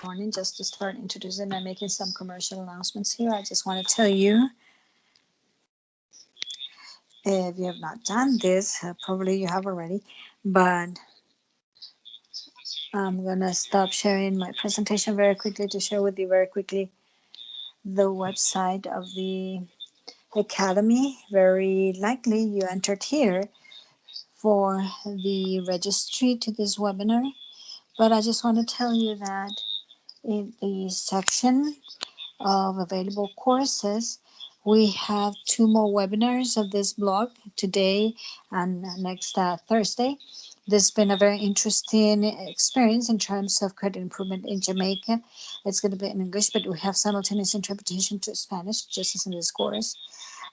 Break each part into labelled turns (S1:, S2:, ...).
S1: morning. Just to start introducing and making some commercial announcements here, I just want to tell you, if you have not done this, probably you have already, but I'm gonna stop sharing my presentation very quickly to share with you very quickly the website of the Academy. Very likely you entered here for the registry to this webinar, but I just want to tell you that in the section of available courses, we have 2 more webinars of this blog today and next Thursday. This has been a very interesting experience in terms of credit improvement in Jamaica. It's going to be in English, but we have simultaneous interpretation to Spanish, just as in this course.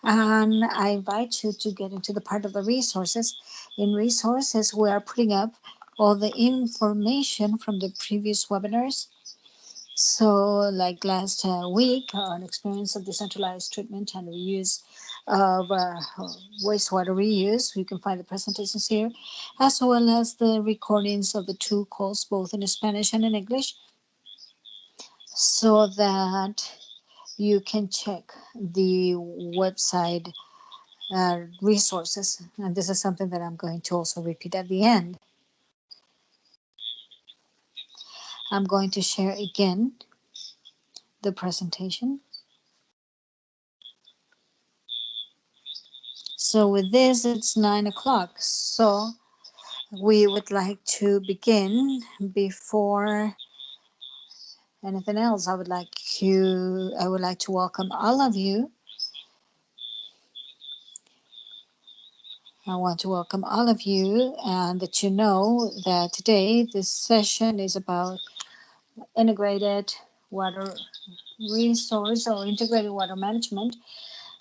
S1: And I invite you to get into the part of the resources. In resources, we are putting up all the information from the previous webinars. So, like last week, an experience of decentralized treatment and reuse of wastewater reuse. You can find the presentations here, as well as the recordings of the 2 calls, both in Spanish and in English, so that you can check the website resources. And this is something that I'm going to also repeat at the end. I'm going to share again the presentation. So with this, it's 9 o'clock. So we would like to begin. Before anything else, I would like to welcome all of you. I want to welcome all of you and that you know that today this session is about integrated water resource or integrated water management.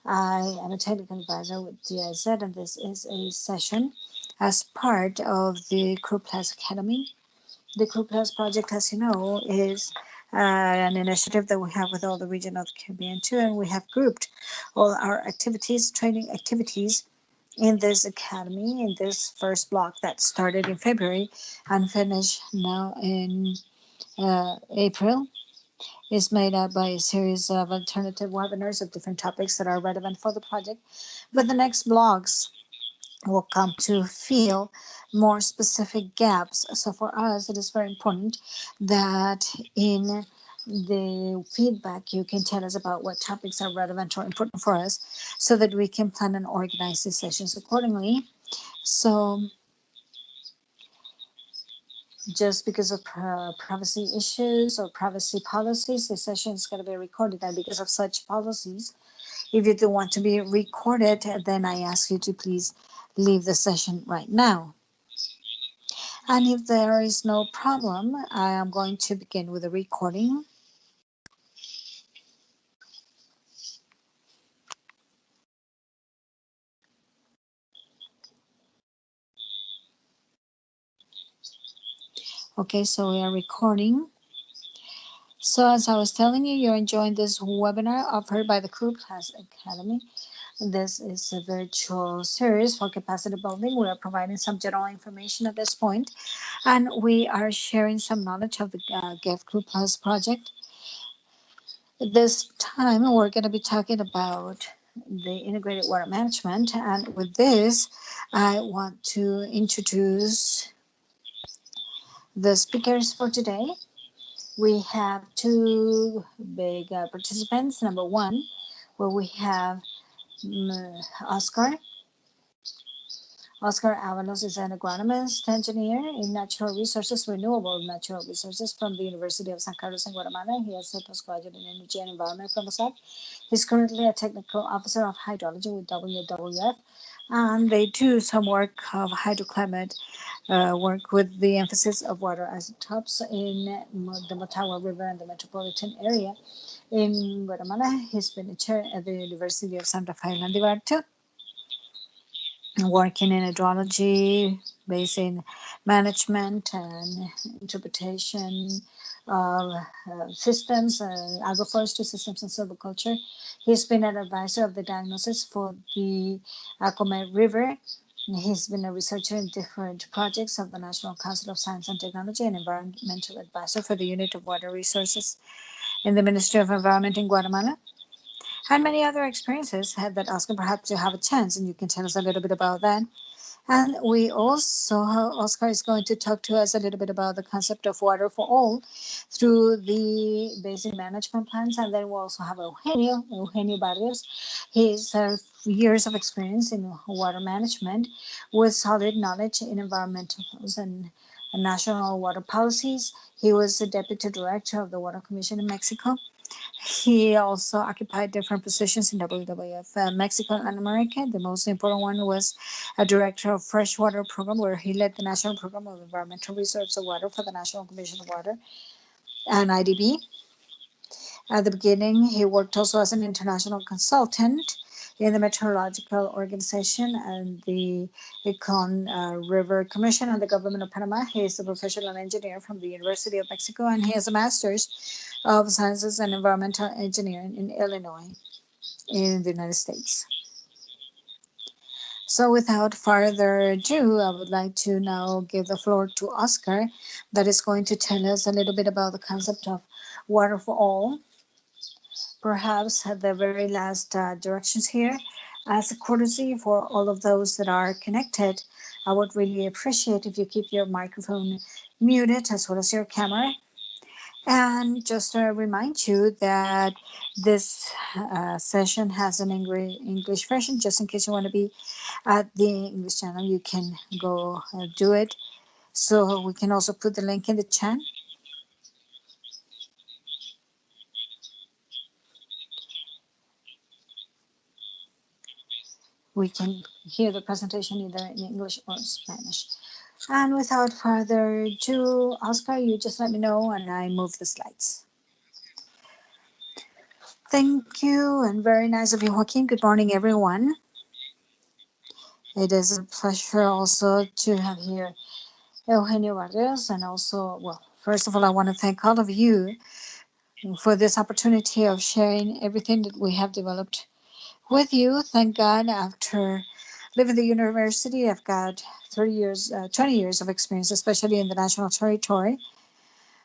S1: I am a technical advisor with GIZ, and this is a session as part of the Crew Plus Academy. The Crew Plus project, as you know, is an initiative that we have with all the region of the Caribbean too, and we have grouped all our activities, training activities, in this academy, in this first block that started in February and finished now in April. Is made up by a series of alternative webinars of different topics that are relevant for the project. But the next blogs will come to fill more specific gaps. So for us, it is very important that in the feedback you can tell us about what topics are relevant or important for us so that we can plan and organize these sessions accordingly. So just because of privacy issues or privacy policies, the session is going to be recorded. And because of such policies, if you don't want to be recorded, then I ask you to please leave the session right now. And if there is no problem, I am going to begin with the recording. Okay, so we are recording. So as I was telling you, you're enjoying this webinar offered by the Crew Plus Academy. This is a virtual series for capacity building. We are providing some general information at this point, and we are sharing some knowledge of the GIF Crew Plus project. This time, we're going to be talking about the integrated water management, and with this, I want to introduce the speakers for today. We have 2 big participants. Number 1, where we have Oscar. Oscar Avalos is an agronomist engineer in natural resources, renewable natural resources from the University of San Carlos in Guatemala. He has a postgraduate in energy and environment from USAC. He's currently a technical officer of hydrology with WWF, and they do some work of hydroclimate work with the emphasis of water isotopes in the Motagua River and the metropolitan area in Guatemala. He's been a chair at the University of San Rafael and too, working in hydrology, basic management and interpretation of systems, agroforestry systems and silviculture. He's been an advisor of the diagnosis for the Acomé River He's been a researcher in different projects of the National Council of Science and Technology and environmental advisor for the Unit of Water Resources in the Ministry of Environment in Guatemala. And many other experiences had that Oscar. Perhaps you have a chance and you can tell us a little bit about that. And we also, Oscar is going to talk to us a little bit about the concept of water for all through the basic management plans. And then we'll also have Eugenio Barrios. He's years of experience in water management with solid knowledge in environmentals and national water policies. He was the deputy director of the Water Commission in Mexico. He also occupied different positions in WWF Mexico and America. The most important one was a director of freshwater program, where he led the national program of environmental reserves of water for the National Commission of Water and IDB. At the beginning, he worked also as an international consultant in the Meteorological Organization and the Econ River Commission and the government of Panama. He is a professional engineer from the University of Mexico, and he has a master's of Sciences and Environmental Engineering in Illinois in the United States. So without further ado, I would like to now give the floor to Oscar, that is going to tell us a little bit about the concept of water for all. Perhaps at the very last directions here, as a courtesy for all of those that are connected, I would really appreciate if you keep your microphone muted as well as your camera. And just to remind you that this session has an English version. Just in case you want to be at the English channel, you can go do it. So we can also put the link in the chat. We can hear the presentation either in English or Spanish. And without further ado, Oscar, you just let me know and I move the slides. Thank you, and very nice of you, Joaquin. Good morning, everyone. It is a pleasure also to have here Eugenio Barrios, and also, well, first of all, I want to thank all of you for this opportunity of sharing everything that we have developed with you. Thank God, after leaving the university, I've got 20 years of experience, especially in the national territory.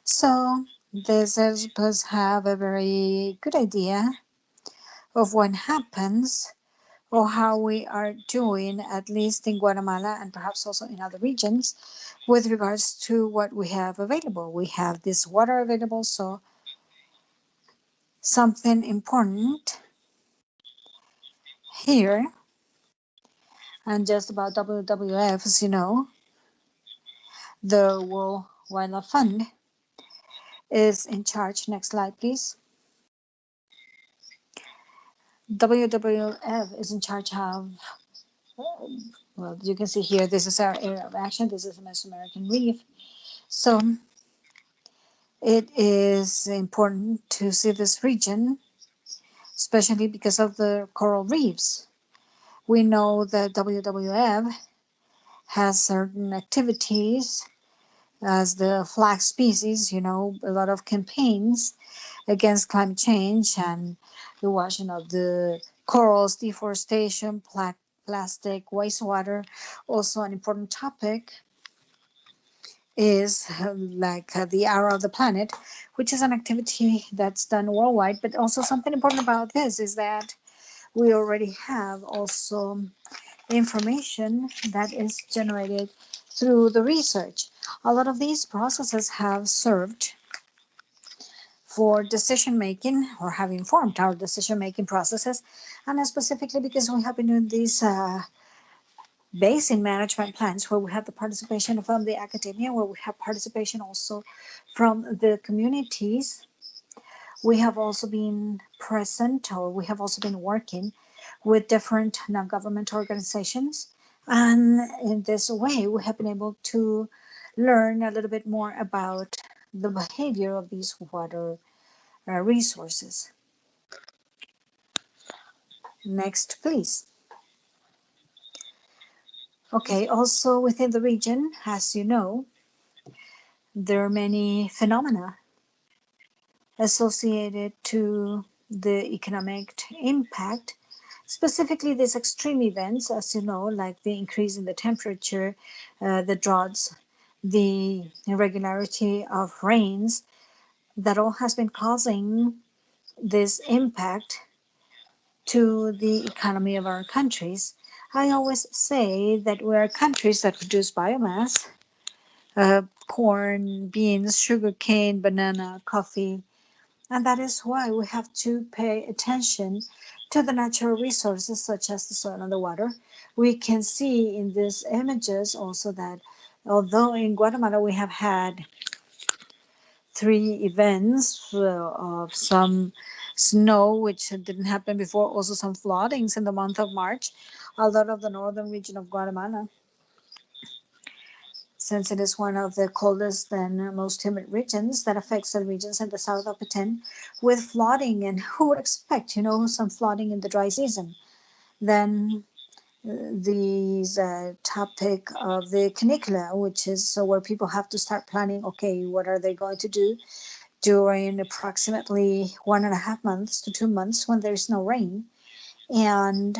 S1: So this helps us have a very good idea of what happens or how we are doing, at least in Guatemala and perhaps also in other regions, with regards to what we have available. We have this water available, so something important here, and just about WWF, as you know, the World Wildlife Fund is in charge. Next slide, please. WWF is in charge of, well, you can see here, this is our area of action. This is the Mesoamerican Reef. So it is important to see this region, especially because of the coral reefs. We know that WWF has certain activities as the flag species, a lot of campaigns against climate change and the washing of the corals, deforestation, plastic, wastewater. Also an important topic is the hour of the planet, which is an activity that's done worldwide. But also something important about this is that we already have also information that is generated through the research. A lot of these processes have served for decision making, or have informed our decision making processes, and specifically because we have been doing these basin management plans where we have the participation from the academia, where we have participation also from the communities. We have also been present, or we have also been working with different non-governmental organizations. And in this way, we have been able to learn a little bit more about the behavior of these water resources. Next, please. Okay, also within the region, as you know, there are many phenomena associated to the economic impact, Specifically, these extreme events, as you know, like the increase in the temperature, the droughts, the irregularity of rains, that all has been causing this impact to the economy of our countries. I always say that we are countries that produce biomass, corn, beans, sugarcane, banana, coffee, and that is why we have to pay attention to the natural resources such as the soil and the water. We can see in these images also that although in Guatemala we have had three events of some snow, which didn't happen before, also some floodings in the month of March, a lot of the northern region of Guatemala, since it is one of the coldest and most humid regions that affects the regions in the south of Petén with flooding. And who would expect, some flooding in the dry season? Then these topic of the canicula, which is where people have to start planning, okay, what are they going to do during approximately 1.5 months to 2 months when there's no rain? And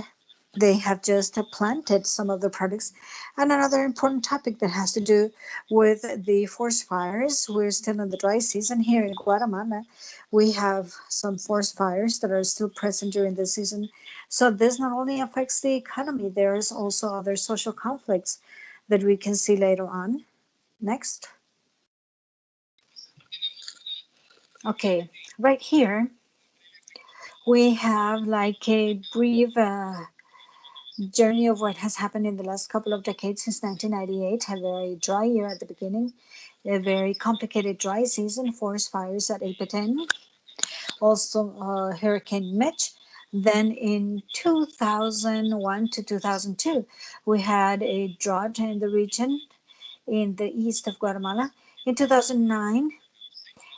S1: they have just planted some of the products. And another important topic that has to do with the forest fires. We're still in the dry season here in Guatemala. We have some forest fires that are still present during the season. So this not only affects the economy, there's also other social conflicts that we can see later on. Next. Okay, right here we have like a brief journey of what has happened in the last couple of decades since 1998. A very dry year at the beginning, a very complicated dry season, forest fires at Epeten, also Hurricane Mitch. Then in 2001 to 2002, we had a drought in the region in the east of Guatemala. In 2009,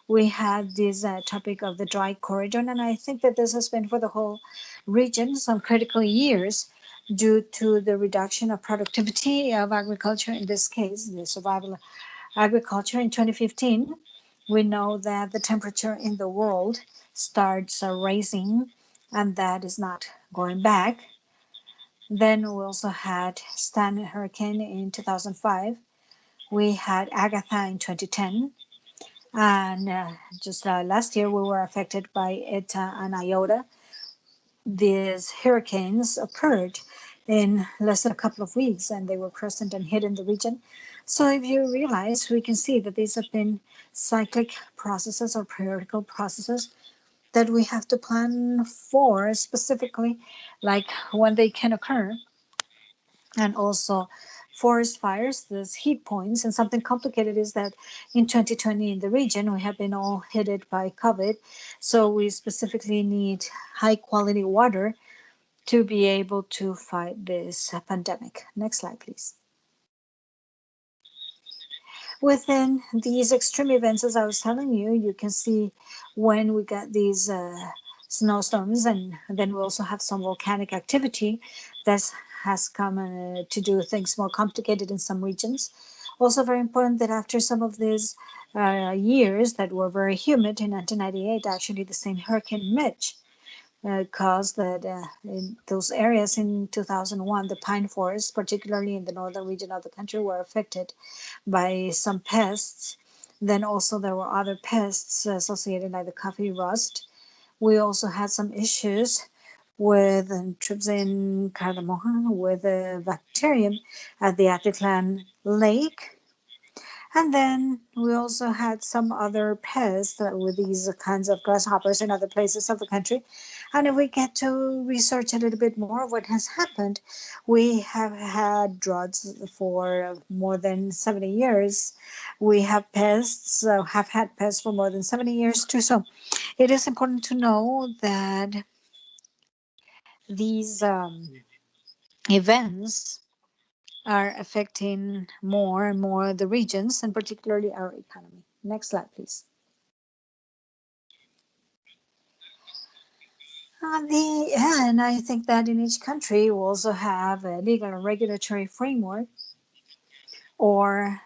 S1: we had this topic of the dry corridor, and I think that this has been for the whole region some critical years due to the reduction of productivity of agriculture, in this case, the survival of agriculture. In 2015, we know that the temperature in the world starts rising, and that is not going back. Then we also had Stan Hurricane in 2005. We had Agatha in 2010. And just last year, we were affected by Eta and Iota. These hurricanes occurred in less than a couple of weeks, and they were present and hit in the region. So if you realize, we can see that these have been cyclic processes or periodical processes that we have to plan for specifically, like when they can occur. And also forest fires, there's heat points, and something complicated is that in 2020 in the region we have been all hit by COVID, so we specifically need high quality water to be able to fight this pandemic. Next slide, please. Within these extreme events, as I was telling you, you can see when we get these snowstorms, and then we also have some volcanic activity that has come to do things more complicated in some regions. Also very important that after some of these years that were very humid in 1998, actually the same Hurricane Mitch caused that in those areas in 2001, the pine forests, particularly in the northern region of the country, were affected by some pests. Then also there were other pests associated like the coffee rust. We also had some issues with Trypsin cardamom with a bacterium at the Atitlan Lake. And then we also had some other pests with these kinds of grasshoppers in other places of the country. And if we get to research a little bit more of what has happened, we have had droughts for more than 70 years. We have pests, have had pests for more than 70 years too. So it is important to know that these events are affecting more and more the regions, and particularly our economy. Next slide, please. And I think that in each country we also have a legal and regulatory framework or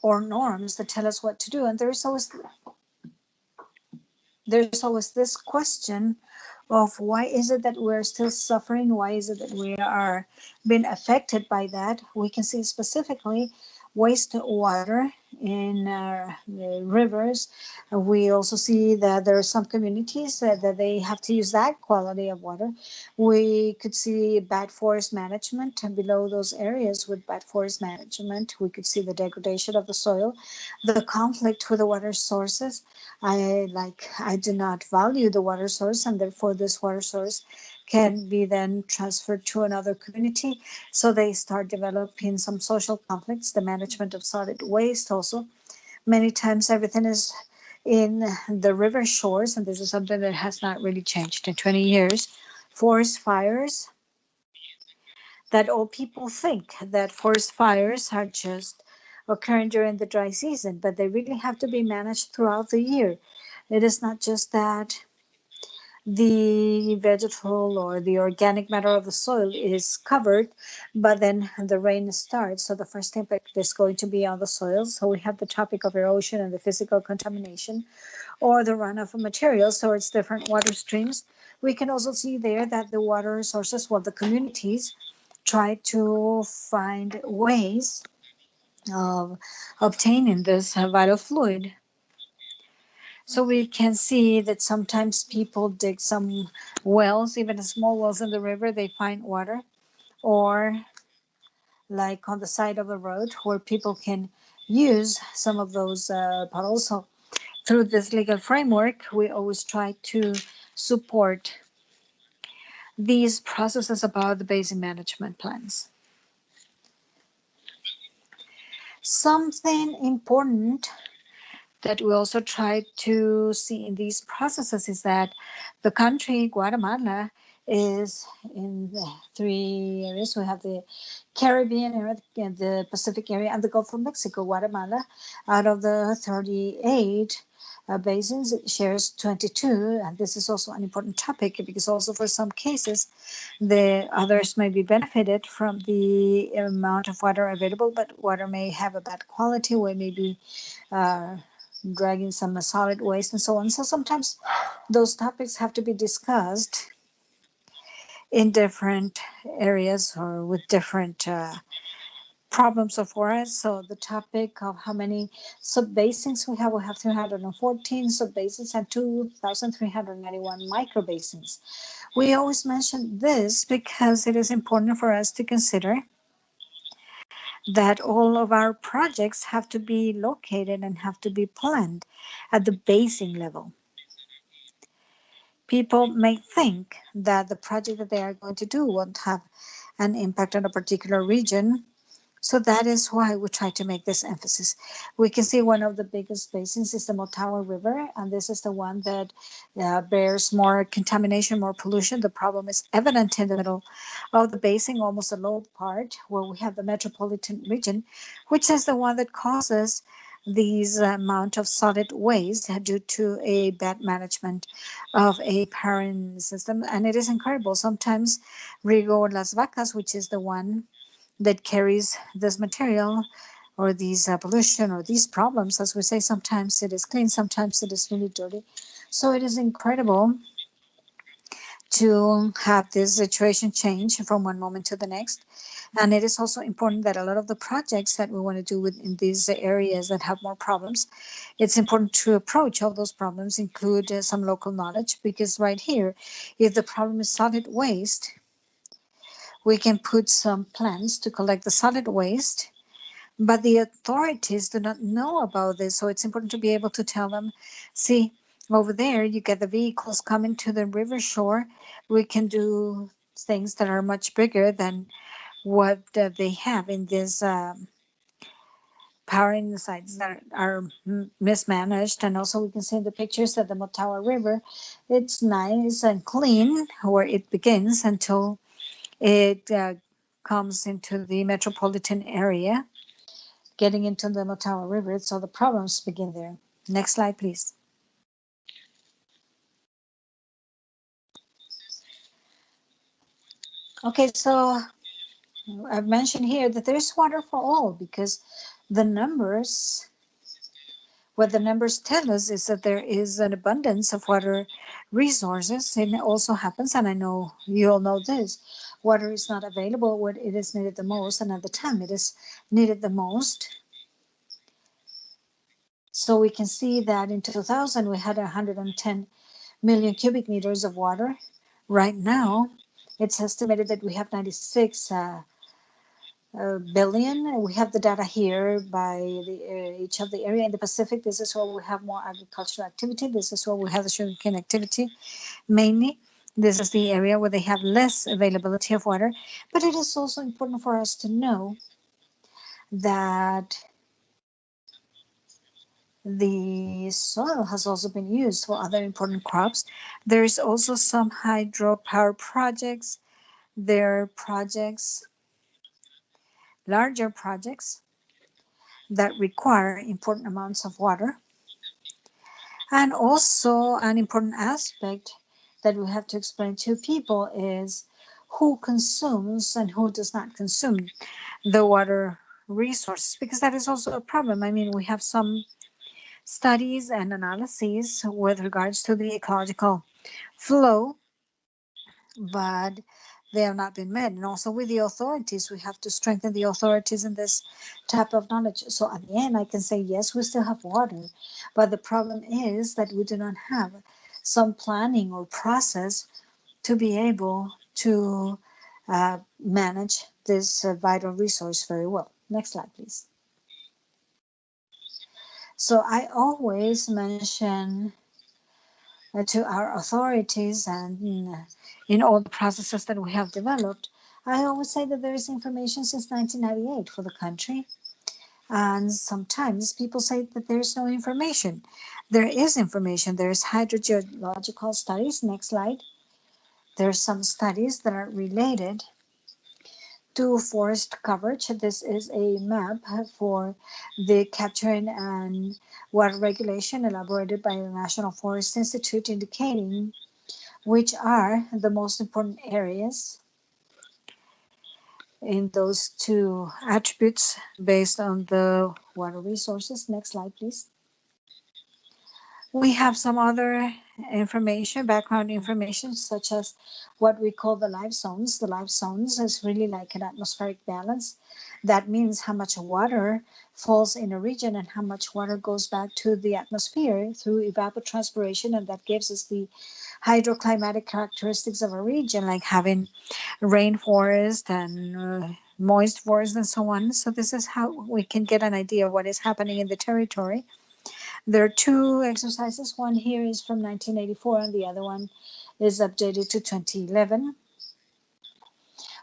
S1: norms that tell us what to do. And there is always there's always this question of why is it that we're still suffering? Why is it that we are being affected by that? We can see specifically wastewater in the rivers. We also see that there are some communities that they have to use that quality of water. We could see bad forest management, and below those areas with bad forest management, we could see the degradation of the soil, the conflict with the water sources. I do not value the water source, and therefore this water source can be then transferred to another community. So they start developing some social conflicts, the management of solid waste also. Many times everything is in the river shores, and this is something that has not really changed in 20 years. Forest fires, that all people think that forest fires are just occurring during the dry season, but they really have to be managed throughout the year. It is not just that the vegetable or the organic matter of the soil is covered, but then the rain starts. So the first impact is going to be on the soil. So we have the topic of erosion and the physical contamination or the runoff of materials towards different water streams. We can also see there that the water sources, well, the communities try to find ways of obtaining this vital fluid. So we can see that sometimes people dig some wells, even small wells in the river, they find water, or like on the side of the road where people can use some of those puddles. So through this legal framework, we always try to support these processes about the basin management plans. Something important that we also try to see in these processes is that the country, Guatemala, is in the three areas. We have the Caribbean area, the Pacific area, and the Gulf of Mexico. Guatemala, out of the 38 basins, it shares 22. And this is also an important topic because also for some cases, the others may be benefited from the amount of water available, but water may have a bad quality, or maybe uh, dragging some solid waste and so on. So sometimes those topics have to be discussed in different areas or with different problems of forest. So the topic of how many subbasins we have 314 subbasins and 2,391 microbasins. We always mention this because it is important for us to consider that all of our projects have to be located and have to be planned at the basin level. People may think that the project that they are going to do won't have an impact on a particular region. So that is why we try to make this emphasis. We can see one of the biggest basins is the Motagua River, and this is the one that bears more contamination, more pollution. The problem is evident in the middle of the basin, almost the low part, where we have the metropolitan region, which is the one that causes these amount of solid waste due to a bad management of a parent system. And it is incredible. Sometimes Rigo Las Vacas, which is the one that carries this material or these pollution or these problems, as we say, sometimes it is clean, sometimes it is really dirty. So it is incredible to have this situation change from one moment to the next. And it is also important that a lot of the projects that we want to do within these areas that have more problems, it's important to approach all those problems, include some local knowledge, because right here, if the problem is solid waste, we can put some plans to collect the solid waste, but the authorities do not know about this. So it's important to be able to tell them, see, over there, you get the vehicles coming to the river shore. We can do things that are much bigger than what they have in these powering sites that are mismanaged. And also we can see in the pictures that the Motagua River, it's nice and clean where it begins until it comes into the metropolitan area, getting into the Motagua River. So the problems begin there. Next slide, please. Okay, so I've mentioned here that there's water for all because the numbers What the numbers tell us is that there is an abundance of water resources. It also happens, and I know you all know this, water is not available when it is needed the most, and at the time it is needed the most. So we can see that in 2000 we had 110 million cubic meters of water. Right now, it's estimated that we have 96 billion. We have the data here by each of the area in the Pacific. This is where we have more agricultural activity. This is where we have the sugarcane activity mainly. This is the area where they have less availability of water. But it is also important for us to know that the soil has also been used for other important crops. There's also some hydropower projects. There are projects, larger projects that require important amounts of water. And also an important aspect that we have to explain to people is who consumes and who does not consume the water resources, because that is also a problem. I mean, we have some studies and analyses with regards to the ecological flow, but they have not been met. And also with the authorities, we have to strengthen the authorities in this type of knowledge. So at the end, I can say, yes, we still have water, but the problem is that we do not have some planning or process to be able to manage this vital resource very well. Next slide, please. So I always mention to our authorities and in all the processes that we have developed, I always say that there is information since 1998 for the country. And sometimes people say that there's no information. There is information. There's hydrogeological studies. Next slide. There's some studies that are related to forest coverage. This is a map for the capturing and water regulation elaborated by the National Forest Institute, indicating which are the most important areas in those two attributes based on the water resources. Next slide, please. We have some other information, background information, such as what we call the life zones. The life zones is really like an atmospheric balance. That means how much water falls in a region and how much water goes back to the atmosphere through evapotranspiration, and that gives us the hydroclimatic characteristics of a region, like having rainforest and moist forest and so on. So this is how we can get an idea of what is happening in the territory. There are two exercises. One here is from 1984 and the other one is updated to 2011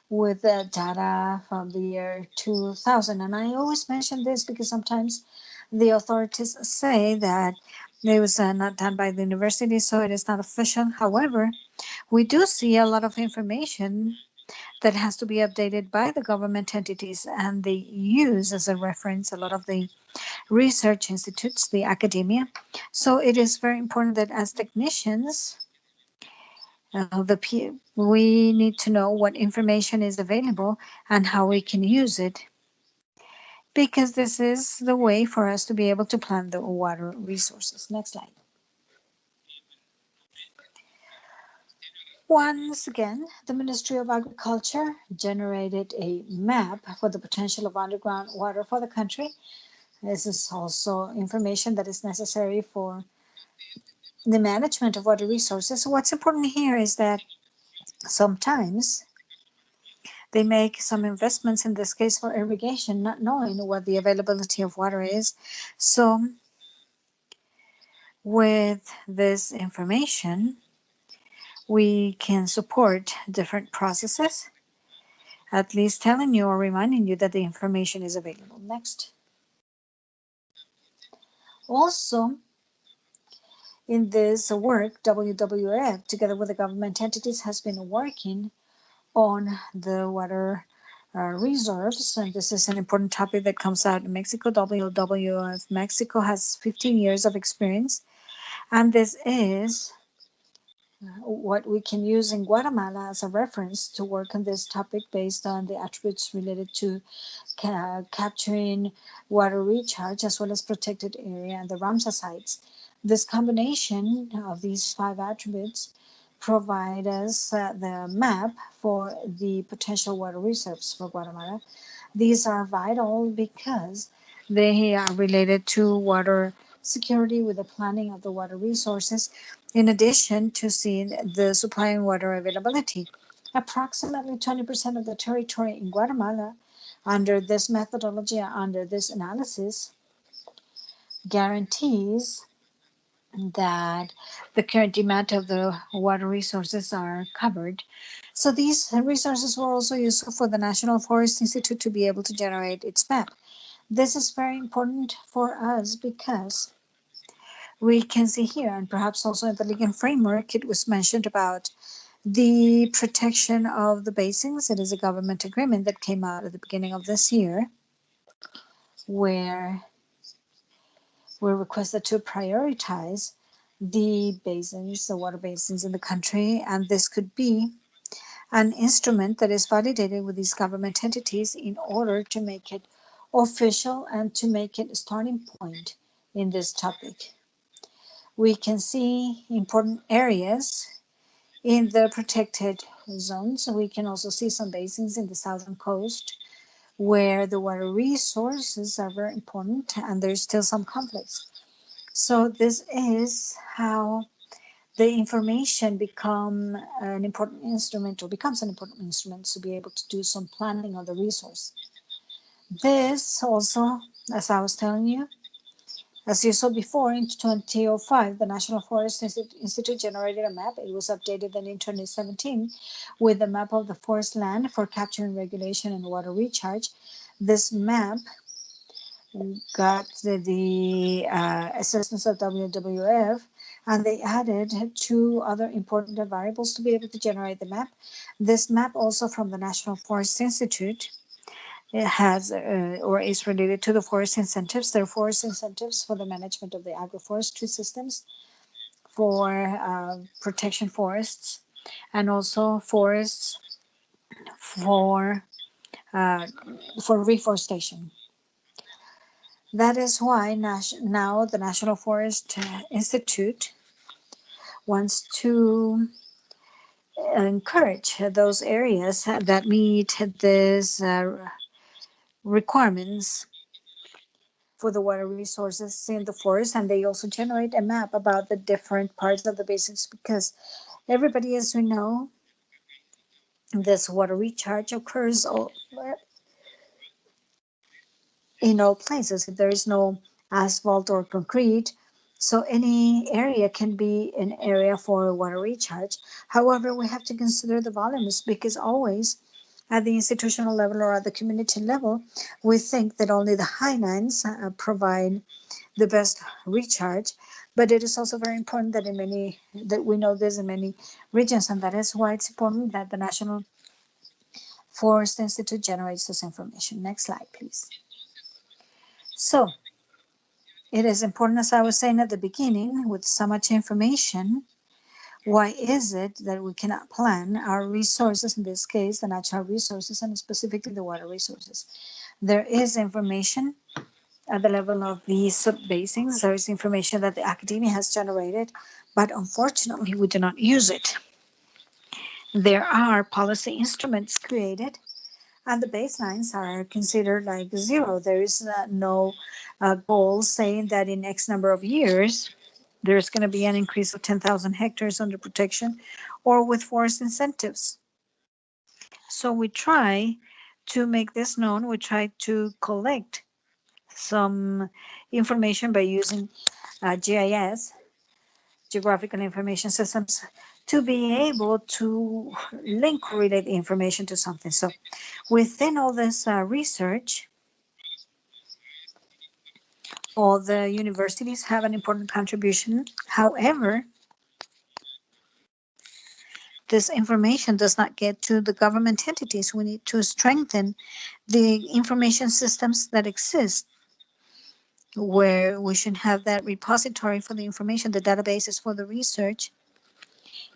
S1: with data from the year 2000. And I always mention this because sometimes the authorities say that it was not done by the university, so it is not official. However, we do see a lot of information that has to be updated by the government entities, and they use as a reference a lot of the research institutes, the academia. So it is very important that as technicians, we need to know what information is available and how we can use it, because this is the way for us to be able to plan the water resources. Next slide. Once again, the Ministry of Agriculture generated a map for the potential of underground water for the country. This is also information that is necessary for the management of water resources. So what's important here is that sometimes they make some investments, in this case for irrigation, not knowing what the availability of water is. So with this information, we can support different processes, at least telling you or reminding you that the information is available. Next. Also, in this work, WWF, together with the government entities, has been working on the water reserves, and this is an important topic that comes out in Mexico. WWF Mexico has 15 years of experience, and this is what we can use in Guatemala as a reference to work on this topic based on the attributes related to capturing water recharge as well as protected area and the Ramsar sites. This combination of these 5 attributes provide us the map for the potential water reserves for Guatemala. These are vital because they are related to water security with the planning of the water resources, in addition to seeing the supply and water availability. Approximately 20% of the territory in Guatemala, under this methodology, under this analysis, guarantees that the current demand of the water resources are covered. So these resources were also useful for the National Forest Institute to be able to generate its map. This is very important for us because we can see here, and perhaps also in the legal framework, it was mentioned about the protection of the basins. It is a government agreement that came out at the beginning of this year, where we're requested to prioritize the basins, the water basins in the country, and this could be an instrument that is validated with these government entities in order to make it official and to make it a starting point in this topic. We can see important areas in the protected zones. We can also see some basins in the southern coast where the water resources are very important and there's still some conflicts. So this is how the information becomes an important instrument to be able to do some planning of the resource. This also, as I was telling you, as you saw before, in 2005, the National Forest Institute generated a map. It was updated then in 2017 with a map of the forest land for capturing regulation and water recharge. This map got the assistance of WWF, and they added 2 other important variables to be able to generate the map. This map also from the National Forest Institute, it has or is related to the forest incentives. There are forest incentives for the management of the agroforestry systems, for protection forests, and also forests for reforestation. That is why now the National Forest Institute wants to encourage those areas that meet these requirements for the water resources in the forest, and they also generate a map about the different parts of the basins, because everybody, as we know, this water recharge occurs in all places. If there is no asphalt or concrete, so any area can be an area for water recharge. However, we have to consider the volumes, because always at the institutional level or at the community level, we think that only the highlands provide the best recharge, but it is also very important that we know this in many regions, and that is why it's important that the National Forest Institute generates this information. Next slide, please. So it is important, as I was saying at the beginning, with so much information, why is it that we cannot plan our resources, in this case, the natural resources, and specifically the water resources? There is information at the level of the sub-basins. There is information that the academia has generated, but unfortunately, we do not use it. There are policy instruments created, and the baselines are considered like 0. There is no goal saying that in X number of years, there's going to be an increase of 10,000 hectares under protection or with forest incentives. So we try to make this known. We try to collect some information by using GIS, Geographical Information Systems, to be able to link related information to something. So within all this research, all the universities have an important contribution. However, this information does not get to the government entities. We need to strengthen the information systems that exist, where we should have that repository for the information, the databases for the research,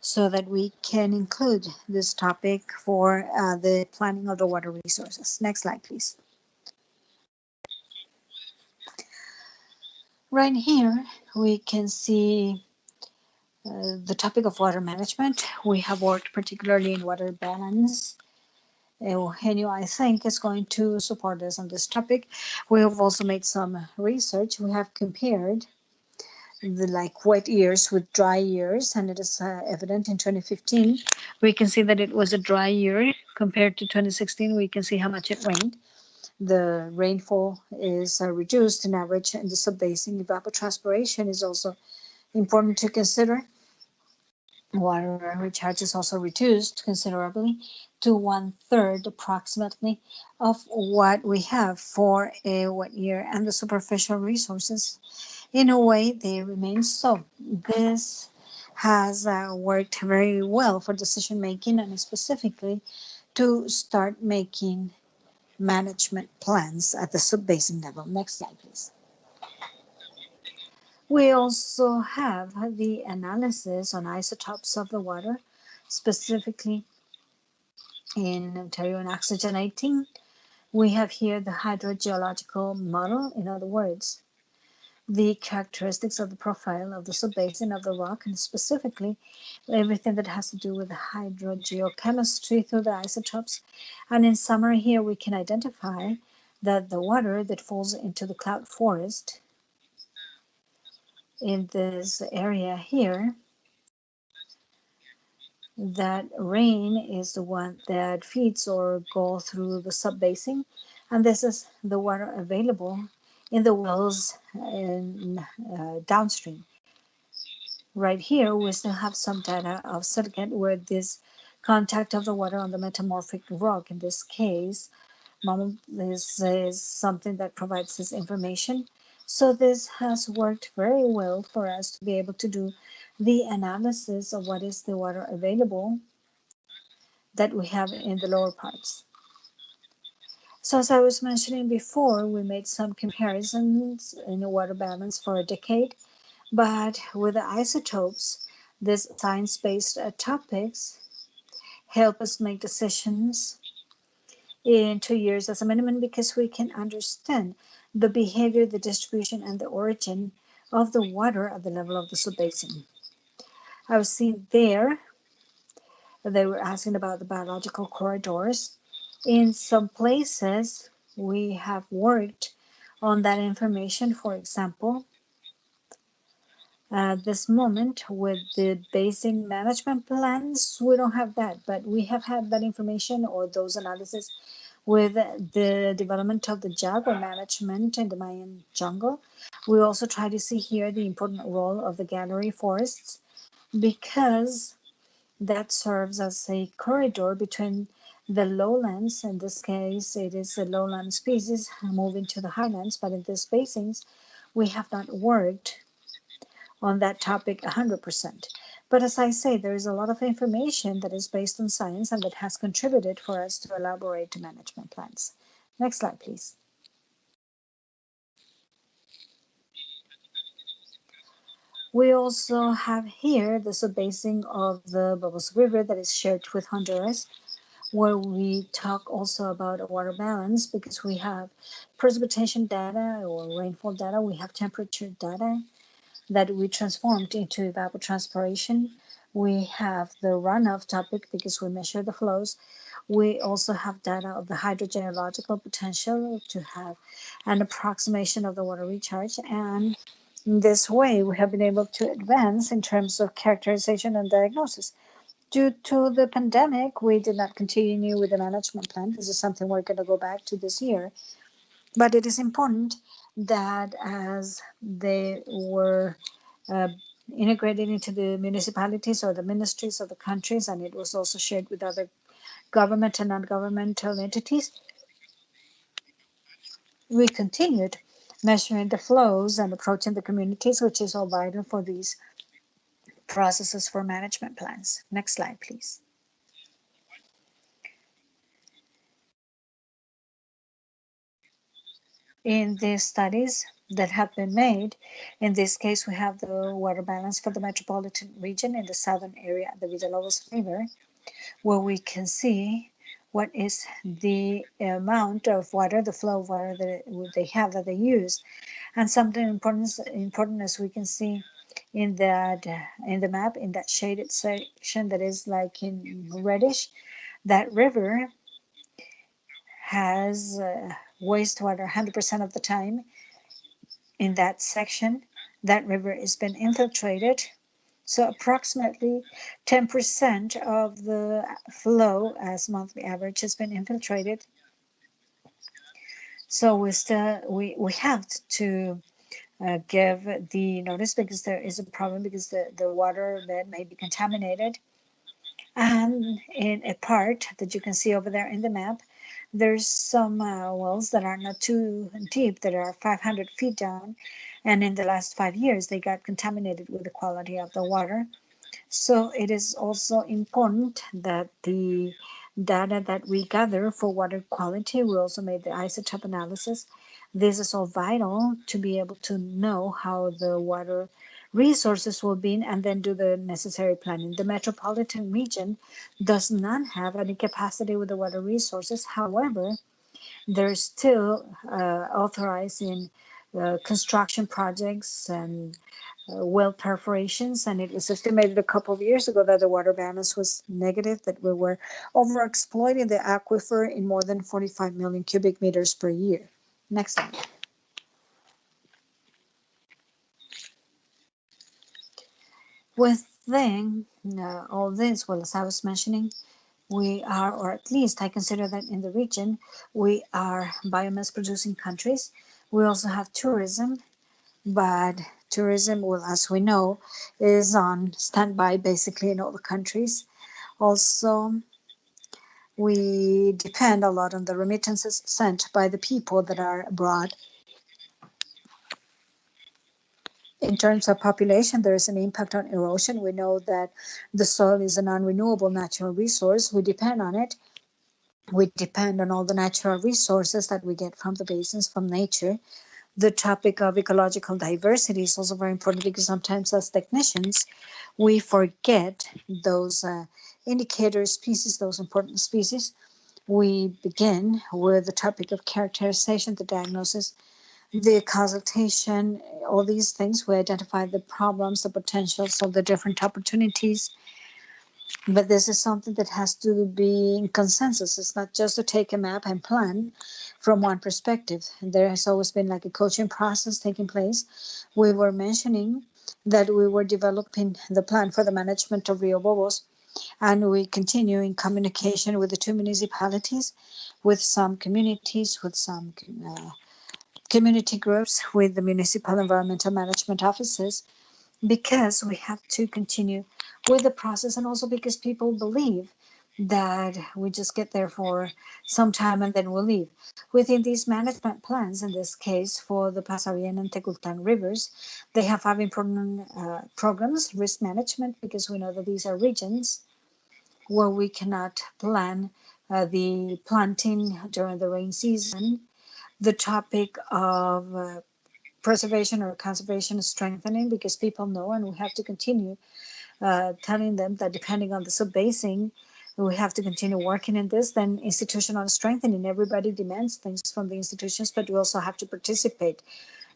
S1: so that we can include this topic for the planning of the water resources. Next slide, please. Right here, we can see the topic of water management. We have worked particularly in water balance. Eugenio, I think, is going to support us on this topic. We have also made some research. We have compared the wet years with dry years, and it is evident in 2015 we can see that it was a dry year. Compared to 2016, we can see how much it rained. The rainfall is reduced in average in the subbasin. Evapotranspiration is also important to consider. Water recharge is also reduced considerably to 1/3 approximately of what we have for a wet year, and the superficial resources, in a way, they remain so. This has worked very well for decision making, and specifically to start making management plans at the subbasin level. Next slide, please. We also have the analysis on isotopes of the water, specifically in Ontario and oxygenating. We have here the hydrogeological model, in other words, the characteristics of the profile of the subbasin of the rock, and specifically everything that has to do with the hydrogeochemistry through the isotopes. And in summary, here we can identify that the water that falls into the cloud forest in this area here, that rain is the one that feeds or go through the subbasin, and this is the water available in the wells downstream. Right here, we still have some data of silicate where this contact of the water on the metamorphic rock, in this case, this is something that provides this information. So this has worked very well for us to be able to do the analysis of what is the water available that we have in the lower parts. So as I was mentioning before, we made some comparisons in the water balance for a decade, but with the isotopes, these science-based topics help us make decisions in 2 years as a minimum, because we can understand the behavior, the distribution, and the origin of the water at the level of the subbasin. I was seeing there, they were asking about the biological corridors. In some places, we have worked on that information. For example, at this moment with the basin management plans, we don't have that, but we have had that information or those analysis with the development of the jaguar management in the Mayan jungle. We also try to see here the important role of the gallery forests, because that serves as a corridor between the lowlands. In this case, it is a lowland species moving to the highlands, but in these basins, we have not worked on that topic 100%. But as I say, there is a lot of information that is based on science and that has contributed for us to elaborate management plans. Next slide, please. We also have here the subbasing of the Babos River that is shared with Honduras, where we talk also about a water balance, because we have precipitation data or rainfall data, we have temperature data that we transformed into evapotranspiration. We have the runoff topic because we measure the flows. We also have data of the hydrogeological potential to have an approximation of the water recharge. And in this way, we have been able to advance in terms of characterization and diagnosis. Due to the pandemic, we did not continue with the management plan. This is something we're going to go back to this year. But it is important that as they were integrated into the municipalities or the ministries of the countries, and it was also shared with other government and non-governmental entities, we continued measuring the flows and approaching the communities, which is all vital for these processes for management plans. Next slide, please. in these studies that have been made. In this case, we have the water balance for the metropolitan region in the southern area, the Villalobos River, where we can see what is the amount of water, the flow of water that they have, that they use. And something important as we can see in that in the map, in that shaded section that is like in reddish, that river has wastewater 100% of the time. In that section, that river has been infiltrated. So approximately 10% of the flow as monthly average has been infiltrated. So we have to give the notice, because there is a problem, because the water that may be contaminated. And in a part that you can see over there in the map, there's some wells that are not too deep, that are 500 feet down, and in the last 5 years they got contaminated with the quality of the water. So it is also important that the data that we gather for water quality, we also made the isotope analysis. This is all vital to be able to know how the water resources will be, and then do the necessary planning. The metropolitan region does not have any capacity with the water resources. However, they're still authorizing construction projects and well perforations, and it was estimated a couple of years ago that the water balance was negative, that we were overexploiting the aquifer in more than 45 million cubic meters per year. Next slide. Within all this, well, as I was mentioning, we are, or at least I consider that in the region, we are biomass producing countries. We also have tourism, but tourism, well, as we know, is on standby basically in all the countries. Also, we depend a lot on the remittances sent by the people that are abroad. In terms of population, there is an impact on erosion. We know that the soil is a non-renewable natural resource. We depend on it. We depend on all the natural resources that we get from the basins, from nature. The topic of ecological diversity is also very important, because sometimes as technicians, we forget those indicator species, those important species. We begin with the topic of characterization, the diagnosis, the consultation, all these things. We identify the problems, the potentials of the different opportunities. But this is something that has to be in consensus. It's not just to take a map and plan from one perspective. And there has always been like a coaching process taking place. We were mentioning that we were developing the plan for the management of Rio Bobos, and we continue in communication with the two municipalities, with some communities, with some community groups, with the municipal environmental management offices, because we have to continue with the process, and also because people believe that we just get there for some time and then we'll leave. Within these management plans, in this case for the Pasavian and Tecultan rivers, they have 5 important programs. Risk management, because we know that these are regions where we cannot plan the planting during the rain season. The topic of preservation or conservation strengthening, because people know, and we have to continue telling them that depending on the subbasing, we have to continue working in this. Then institutional strengthening, everybody demands things from the institutions, but we also have to participate.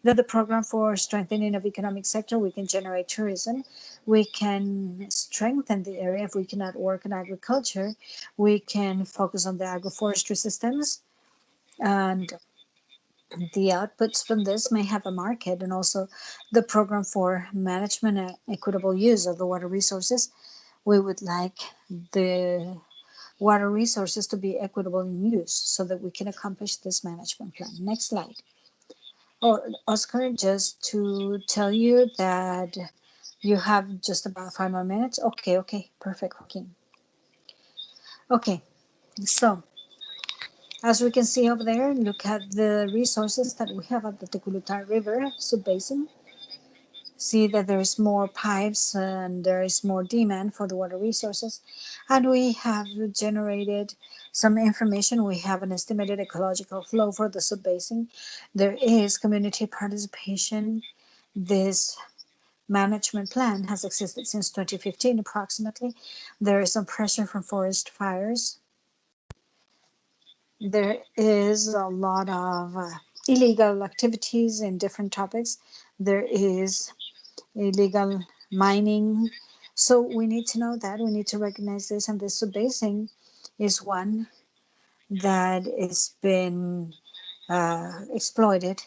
S1: Then the program for strengthening of economic sector, we can generate tourism, we can strengthen the area. If we cannot work in agriculture, we can focus on the agroforestry systems, and the outputs from this may have a market. And also the program for management and equitable use of the water resources. We would like the water resources to be equitable in use so that we can accomplish this management plan. Next slide. Oh, Oscar, just to tell you that you have just about 5 more minutes. Okay, perfect, Joaquin. Okay, so as we can see over there, look at the resources that we have at the Teculutar River subbasin. see that there is more pipes and there is more demand for the water resources. And we have generated some information. We have an estimated ecological flow for the subbasin. There is community participation. This management plan has existed since 2015 approximately. There is some pressure from forest fires. There is a lot of illegal activities in different topics. There is illegal mining. So we need to know that. We need to recognize this. And this subbasing is one that is been exploited.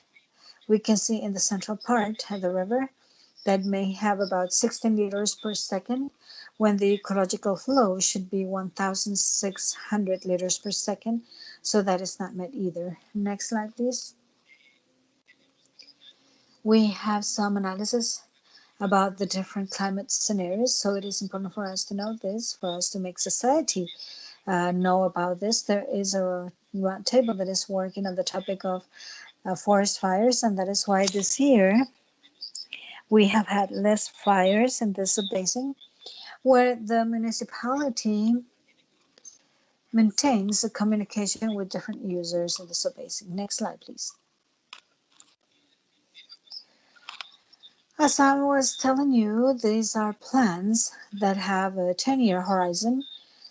S1: We can see in the central part of the river that may have about 16 liters per second when the ecological flow should be 1,600 liters per second. So that is not met either. Next slide, please. We have some analysis about the different climate scenarios. So it is important for us to know this, for us to make society know about this. There is a table that is working on the topic of forest fires, and that is why this year we have had less fires in this basin, where the municipality maintains a communication with different users in the subbasin. Next slide, please. As I was telling you, these are plans that have a 10-year horizon.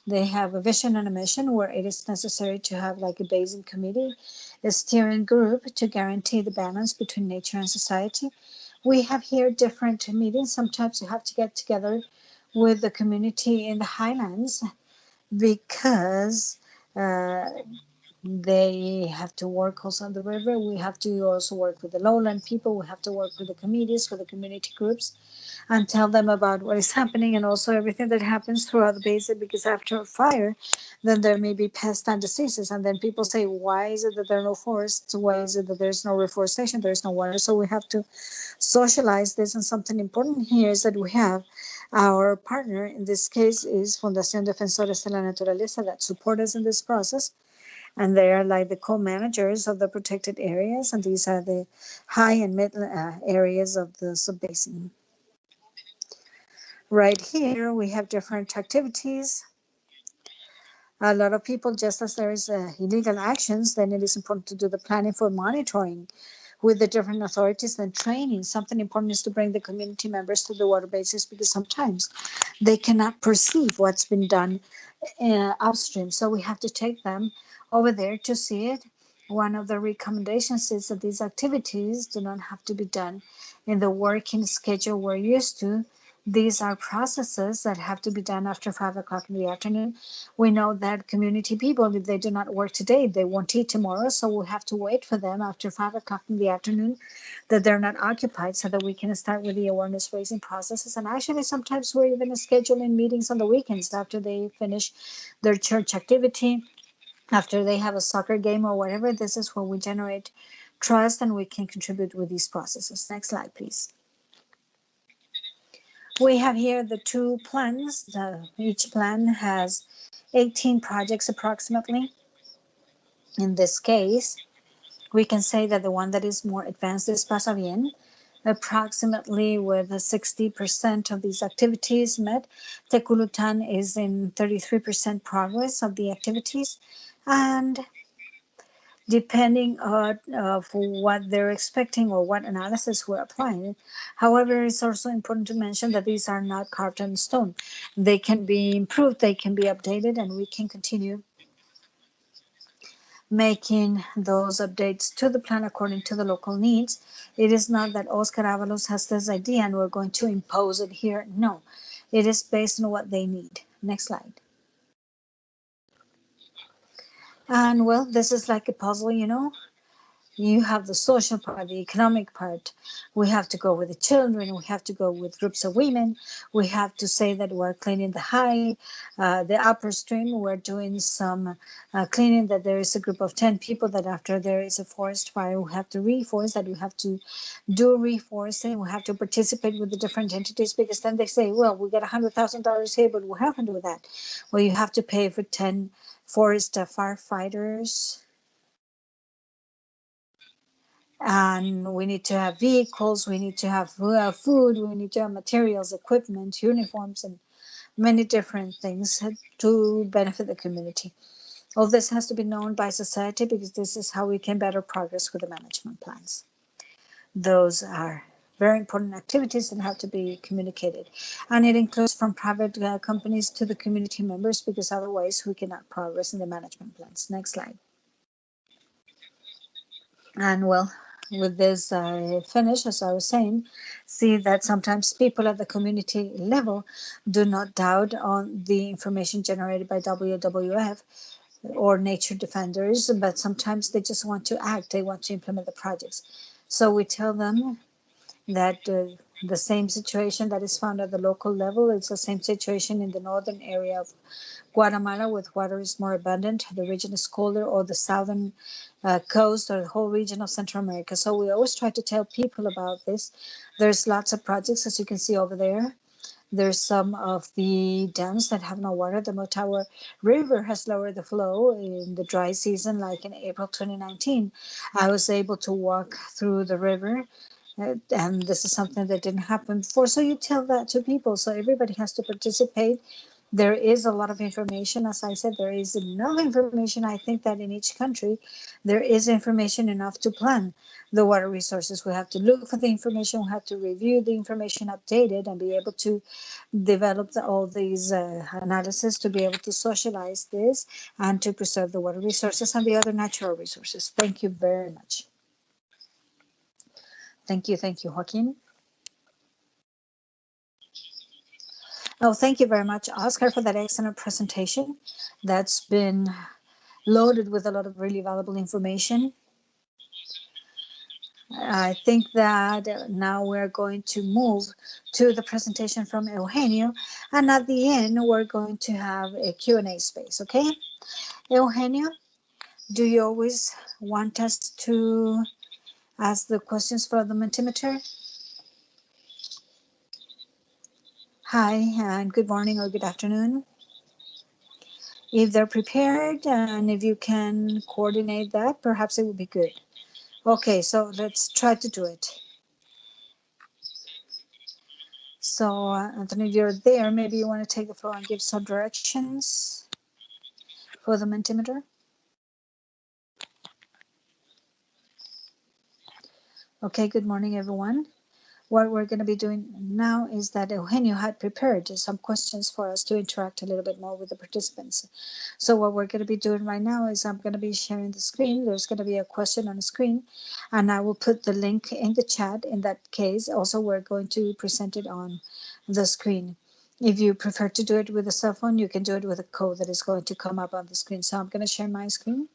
S1: They have a vision and a mission where it is necessary to have like a basin committee, a steering group to guarantee the balance between nature and society. We have here different meetings. Sometimes you have to get together with the community in the highlands because they have to work also on the river. We have to also work with the lowland people. We have to work with the committees, with the community groups, and tell them about what is happening and also everything that happens throughout the basin, because after a fire, then there may be pests and diseases. And then people say, why is it that there are no forests? Why is it that there's no reforestation? There's no water. So we have to socialize this. And something important here is that we have our partner, in this case is Fundación Defensores de la Naturaleza, that support us in this process. And they are like the co-managers of the protected areas, and these are the high and mid areas of the subbasin. Right here we have different activities. A lot of people, just as there is illegal actions, then it is important to do the planning for monitoring with the different authorities and training. Something important is to bring the community members to the water bases, because sometimes they cannot perceive what's been done upstream. So we have to take them over there to see it. One of the recommendations is that these activities do not have to be done in the working schedule we're used to. These are processes that have to be done after 5 o'clock in the afternoon. We know that community people, if they do not work today, they won't eat tomorrow. So we have to wait for them after 5 o'clock in the afternoon, that they're not occupied, so that we can start with the awareness raising processes. And actually, sometimes we're even scheduling meetings on the weekends after they finish their church activity, after they have a soccer game or whatever. This is where we generate trust and we can contribute with these processes. Next slide, please. We have here the two plans. Each plan has 18 projects approximately. In this case, we can say that the one that is more advanced is Pasa Bien, approximately with 60% of these activities met. Teculutan is in 33% progress of the activities, and depending on what they're expecting or what analysis we're applying. However, it's also important to mention that these are not carved in stone. They can be improved, they can be updated, and we can continue making those updates to the plan according to the local needs. It is not that Oscar Avalos has this idea and we're going to impose it here. No, it is based on what they need. Next slide. And well, this is like a puzzle, you know. You have the social part, the economic part. We have to go with the children. We have to go with groups of women. We have to say that we're cleaning the upper stream. We're doing some cleaning, that there is a group of 10 people that after there is a forest fire, we have to reforest, that we have to do reforesting. We have to participate with the different entities, because then they say, well, we got $100,000 here, but what happened with that? Well, you have to pay for 10 forest firefighters. And we need to have vehicles, we need to have food, we need to have materials, equipment, uniforms, and many different things to benefit the community. All this has to be known by society because this is how we can better progress with the management plans. Those are very important activities that have to be communicated. And it includes from private companies to the community members, because otherwise we cannot progress in the management plans. Next slide. And well, with this finish, as I was saying, see that sometimes people at the community level do not doubt on the information generated by WWF or nature defenders, but sometimes they just want to act, they want to implement the projects. So we tell them that the same situation that is found at the local level, it's the same situation in the northern area of Guatemala, with water is more abundant, the region is colder, or the southern coast, or the whole region of Central America. So we always try to tell people about this. There's lots of projects, as you can see over there. There's some of the dams that have no water. The Motagua River has lowered the flow in the dry season, like in April 2019. I was able to walk through the river, and this is something that didn't happen before. So you tell that to people. So everybody has to participate. There is a lot of information. As I said, there is enough information. I think that in each country, there is information enough to plan the water resources. We have to look for the information. We have to review the information, update it, and be able to develop all these analysis to be able to socialize this and to preserve the water resources and the other natural resources. Thank you very much. Thank you, Joaquin. Oh, thank you very much, Oscar, for that excellent presentation. That's been loaded with a lot of really valuable information. I think that now we're going to move to the presentation from Eugenio, and at the end we're going to have a Q&A space, okay? Eugenio, do you always want us to ask the questions for the Mentimeter? Hi, and good morning or good afternoon. If they're prepared and if you can coordinate that, perhaps it would be good. Okay, so let's try to do it. So, Anthony, if you're there, maybe you want to take the floor and give some directions for the Mentimeter. Okay, good morning, everyone. What we're going to be doing now is that Eugenio had prepared some questions for us to interact a little bit more with the participants. So what we're going to be doing right now is I'm going to be sharing the screen. There's going to be a question on the screen, and I will put the link in the chat. In that case, also we're going to present it on the screen. If you prefer to do it with a cell phone, you can do it with a code that is going to come up on the screen. So I'm going to share my screen.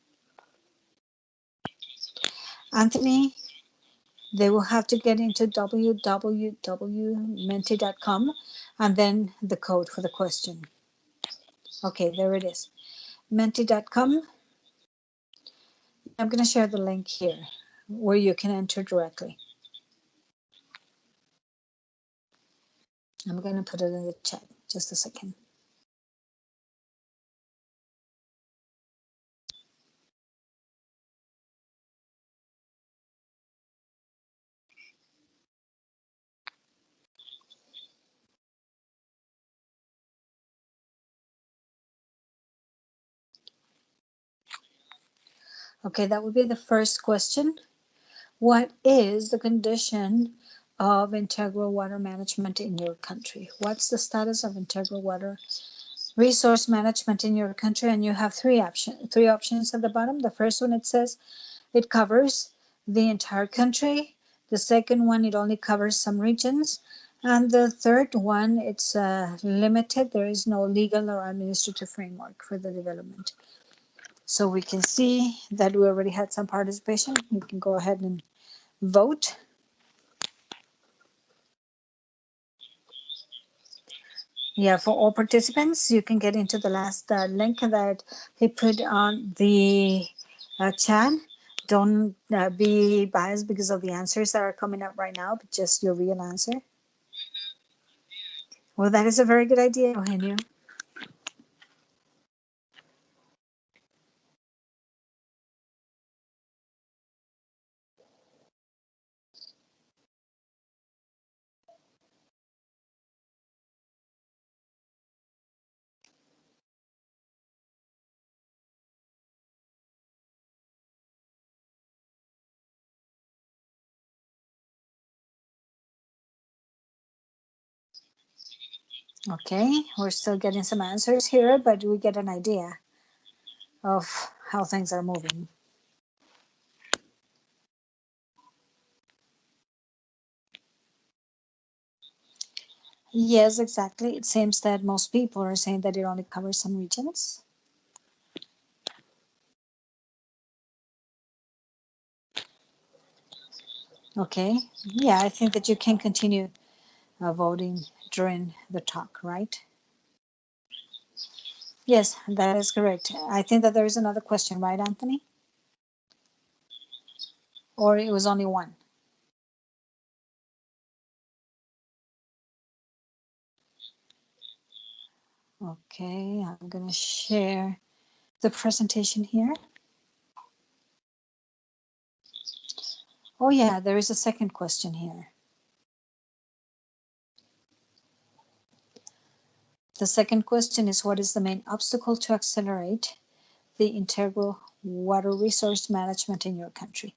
S1: Anthony, they will have to get into www.menti.com and then the code for the question. Okay, there it is. Menti.com. I'm going to share the link here where you can enter directly. I'm going to put it in the chat. Just a second. Okay, that would be the first question. What is the condition of integral water management in your country? What's the status of integral water resource management in your country? And you have three options at the bottom. The first one, it says it covers the entire country. The second one, it only covers some regions. And the third one, it's limited. There is no legal or administrative framework for the development. So we can see that we already had some participation. You can go ahead and vote. Yeah, for all participants, you can get into the last link that he put on the chat. Don't be biased because of the answers that are coming up right now, but just your real answer. Well, that is a very good idea, Eugenio. Okay, we're still getting some answers here, but we get an idea of how things are moving. Yes, exactly. It seems that most people are saying that it only covers some regions. Okay, yeah, I think that you can continue voting during the talk, right? Yes, that is correct. I think that there is another question, right, Anthony? Or it was only one? Okay, I'm going to share the presentation here. Oh, yeah, there is a second question here. The second question is, what is the main obstacle to accelerate the integral water resource management in your country?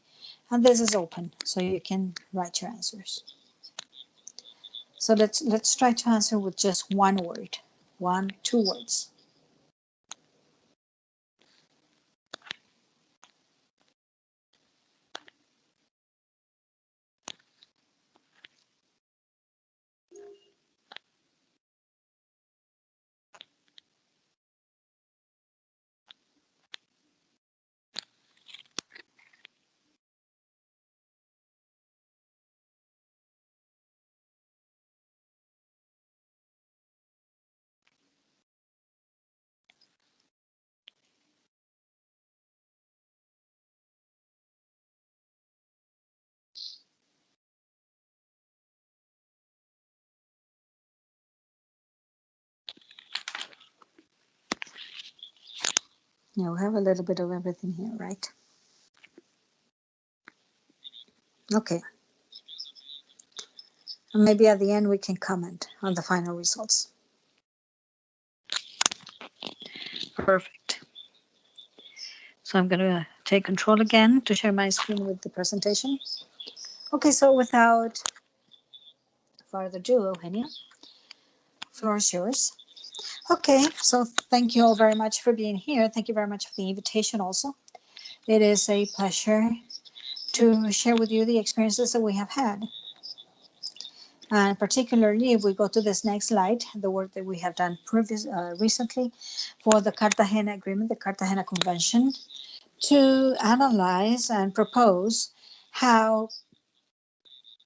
S1: And this is open, so you can write your answers. So let's try to answer with just one word, 2 words. Yeah, we have a little bit of everything here, right? Okay. And maybe at the end we can comment on the final results. Perfect. So I'm going to take control again to share my screen with the presentation. Okay, so without further ado, Eugenio, floor is yours. Okay, so thank you all very much for being here. Thank you very much for the invitation also. It is a pleasure to share with you the experiences that we have had. And particularly if we go to this next slide, the work that we have done recently for the Cartagena Agreement, the Cartagena Convention, to analyze and propose how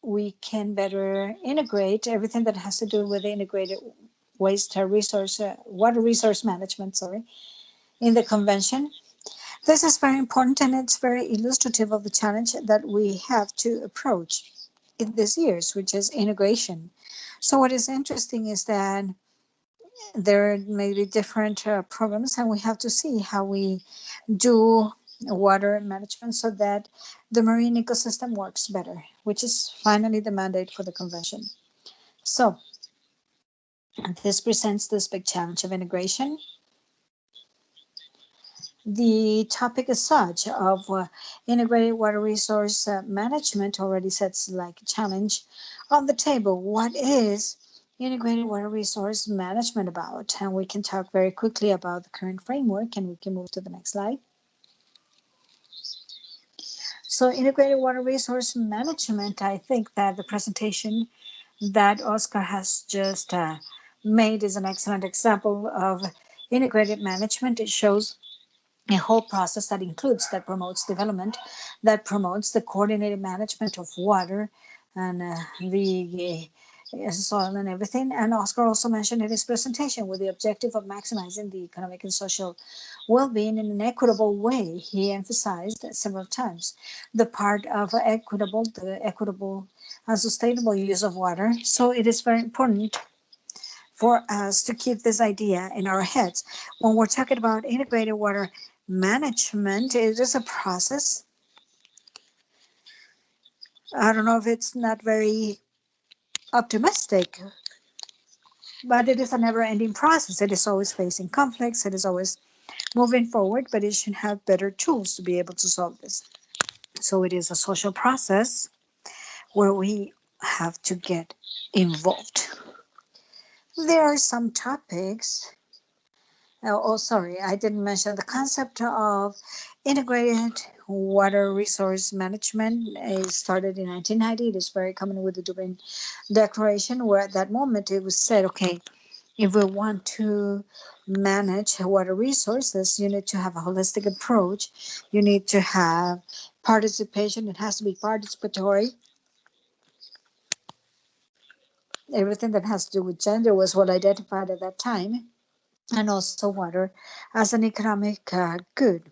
S1: we can better integrate everything that has to do with the integrated water resource management, in the convention. This is very important and it's very illustrative of the challenge that we have to approach in these years, which is integration. So what is interesting is that there may be different programs and we have to see how we do water management so that the marine ecosystem works better, which is finally the mandate for the convention. So this presents this big challenge of integration. The topic as such of integrated water resource management already sets like a challenge on the table. What is integrated water resource management about? And we can talk very quickly about the current framework and we can move to the next slide. So integrated water resource management, I think that the presentation that Oscar has just made is an excellent example of integrated management. It shows a whole process that promotes development, that promotes the coordinated management of water and the soil and everything. And Oscar also mentioned in his presentation with the objective of maximizing the economic and social well-being in an equitable way. He emphasized several times the part of the equitable and sustainable use of water. So it is very important for us to keep this idea in our heads. When we're talking about integrated water management, it is a process. I don't know if it's not very optimistic, but it is a never ending process. It is always facing conflicts, it is always moving forward, but it should have better tools to be able to solve this. So it is a social process where we have to get involved. There are some topics. Oh, sorry, I didn't mention the concept of integrated water resource management. It started in 1990. It is very common with the Dublin Declaration, where at that moment it was said, okay, if we want to manage water resources, you need to have a holistic approach. You need to have participation. It has to be participatory. Everything that has to do with gender was what identified at that time, and also water as an economic good.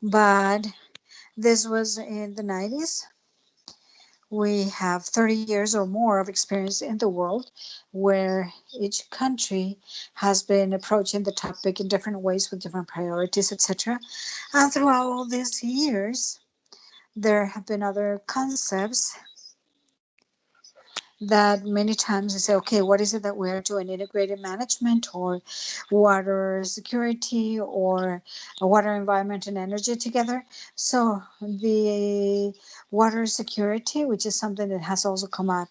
S1: But this was in the 90s. We have 30 years or more of experience in the world where each country has been approaching the topic in different ways with different priorities, etc. And throughout all these years, there have been other concepts that many times we say, okay, what is it that we're doing? Integrated management or water security or water, environment, and energy together. So the water security, which is something that has also come up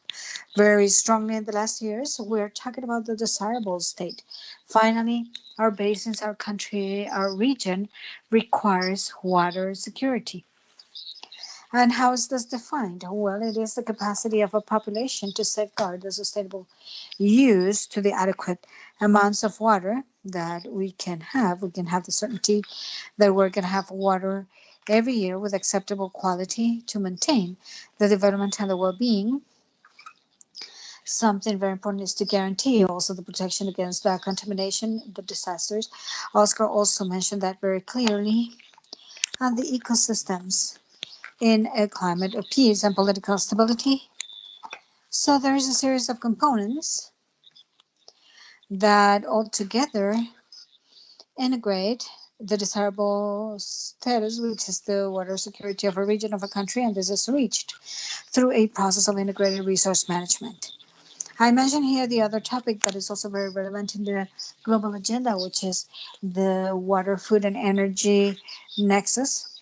S1: very strongly in the last years, we're talking about the desirable state. Finally, our basins, our country, our region requires water security. And how is this defined? Well, it is the capacity of a population to safeguard the sustainable use to the adequate amounts of water that we can have. We can have the certainty that we're going to have water every year with acceptable quality to maintain the development and the well-being. Something very important is to guarantee also the protection against contamination, the disasters. Oscar also mentioned that very clearly. And the ecosystems in a climate of peace and political stability. So there is a series of components that altogether integrate the desirable status, which is the water security of a region of a country, and this is reached through a process of integrated resource management. I mentioned here the other topic that is also very relevant in the global agenda, which is the water, food, and energy nexus.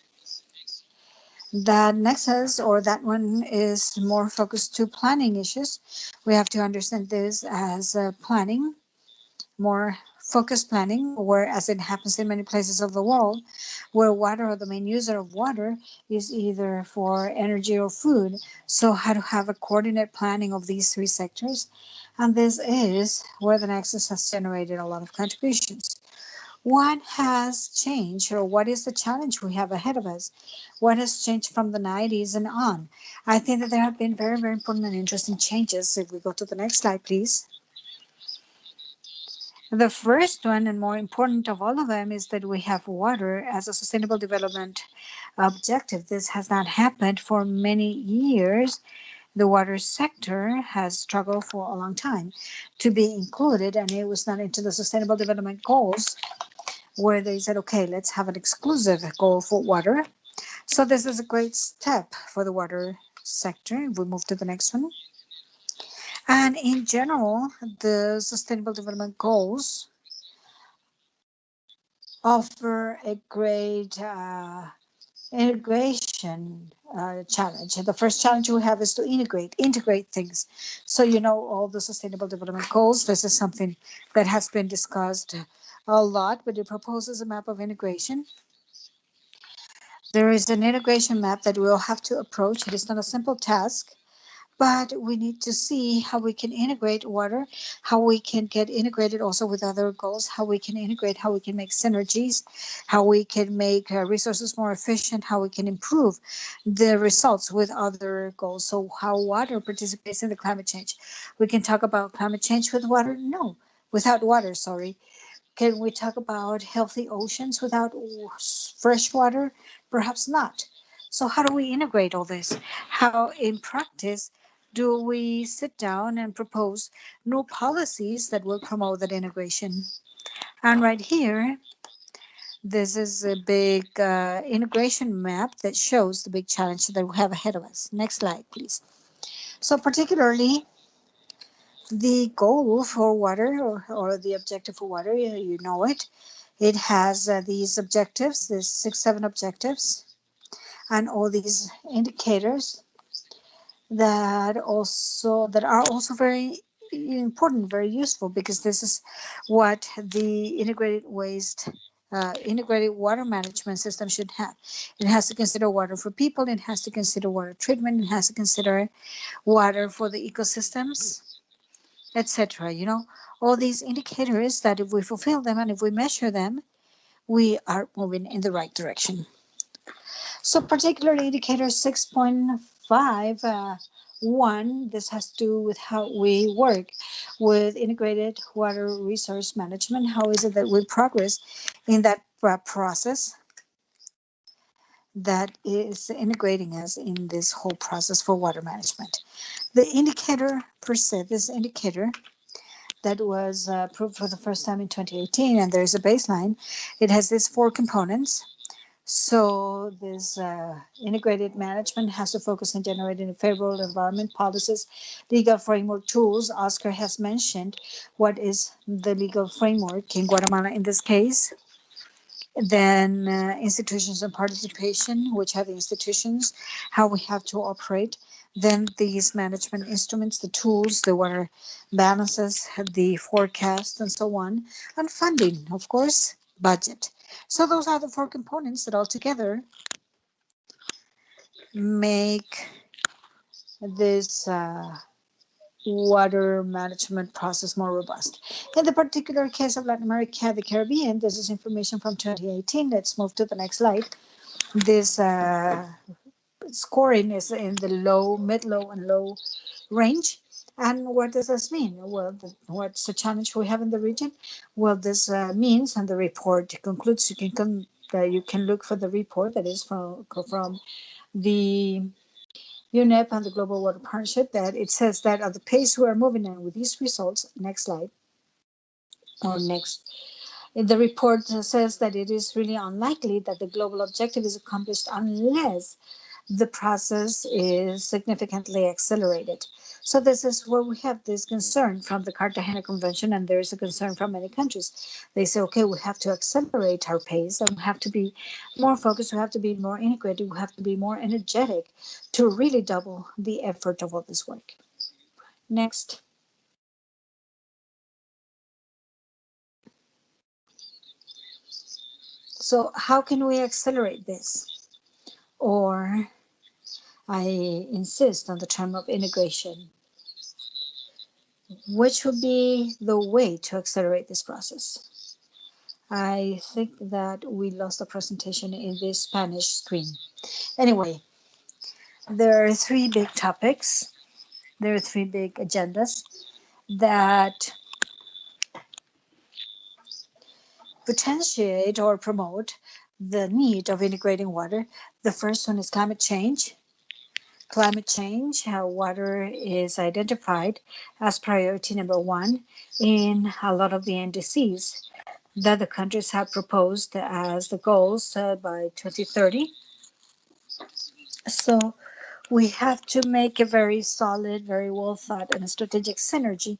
S1: That nexus, or that one, is more focused to planning issues. We have to understand this as planning, more focused planning, whereas it happens in many places of the world, where water, or the main user of water, is either for energy or food. So how to have a coordinate planning of these three sectors. And this is where the nexus has generated a lot of contributions. What has changed, or what is the challenge we have ahead of us? What has changed from the 90s and on? I think that there have been very, very important and interesting changes. If we go to the next slide, please. The first one, and more important of all of them, is that we have water as a sustainable development objective. This has not happened for many years. The water sector has struggled for a long time to be included, and it was not into the sustainable development goals, where they said, okay, let's have an exclusive goal for water. So this is a great step for the water sector. If we move to the next one. And in general, the sustainable development goals offer a great integration challenge. The first challenge we have is to integrate things. So you know all the sustainable development goals. This is something that has been discussed a lot, but it proposes a map of integration. There is an integration map that we'll have to approach. It is not a simple task, but we need to see how we can integrate water, how we can get integrated also with other goals, how we can integrate, how we can make synergies, how we can make resources more efficient, how we can improve the results with other goals. So how water participates in the climate change. We can talk about climate change with water? No, without water, sorry. Can we talk about healthy oceans without fresh water? Perhaps not. So how do we integrate all this? How in practice do we sit down and propose new policies that will promote that integration? And right here, this is a big integration map that shows the big challenge that we have ahead of us. Next slide, please. So particularly the goal for water, or the objective for water, you know it. It has these objectives, these 6, 7 objectives, and all these indicators that are also very important, very useful, because this is what the integrated water management system should have. It has to consider water for people, it has to consider water treatment, it has to consider water for the ecosystems, etc. All these indicators that if we fulfill them and if we measure them, we are moving in the right direction. So particularly indicator 6.5, this has to do with how we work with integrated water resource management. How is it that we progress in that process that is integrating us in this whole process for water management? The indicator per se, this indicator that was approved for the first time in 2018, and there's a baseline. It has these 4 components. So this integrated management has to focus on generating favorable environment policies, legal framework tools. Oscar has mentioned what is the legal framework in Guatemala in this case. Then institutions and participation, which have the institutions, how we have to operate. Then these management instruments, the tools, the water balances, the forecast, and so on. And funding, of course, budget. So those are the 4 components that altogether make this water management process more robust. In the particular case of Latin America, the Caribbean, this is information from 2018. Let's move to the next slide. This scoring is in the low, mid-low, and low range. And what does this mean? Well, what's the challenge we have in the region? Well, this means, and the report concludes, you can look for the report that is from the UNEP and the Global Water Partnership, that it says that at the pace we are moving in with these results, next slide, or next, the report says that it is really unlikely that the global objective is accomplished unless the process is significantly accelerated. So this is where we have this concern from the Cartagena Convention, and there is a concern from many countries. They say, okay, we have to accelerate our pace, and we have to be more focused, we have to be more integrated, we have to be more energetic to really double the effort of all this work. Next. So how can we accelerate this? Or I insist on the term of integration. Which would be the way to accelerate this process? I think that we lost the presentation in this Spanish screen. Anyway, there are 3 big topics. There are 3 big agendas that potentiate or promote the need of integrating water. The first one is climate change. Climate change, how water is identified as priority number 1 in a lot of the NDCs that the countries have proposed as the goals by 2030. So we have to make a very solid, very well thought and a strategic synergy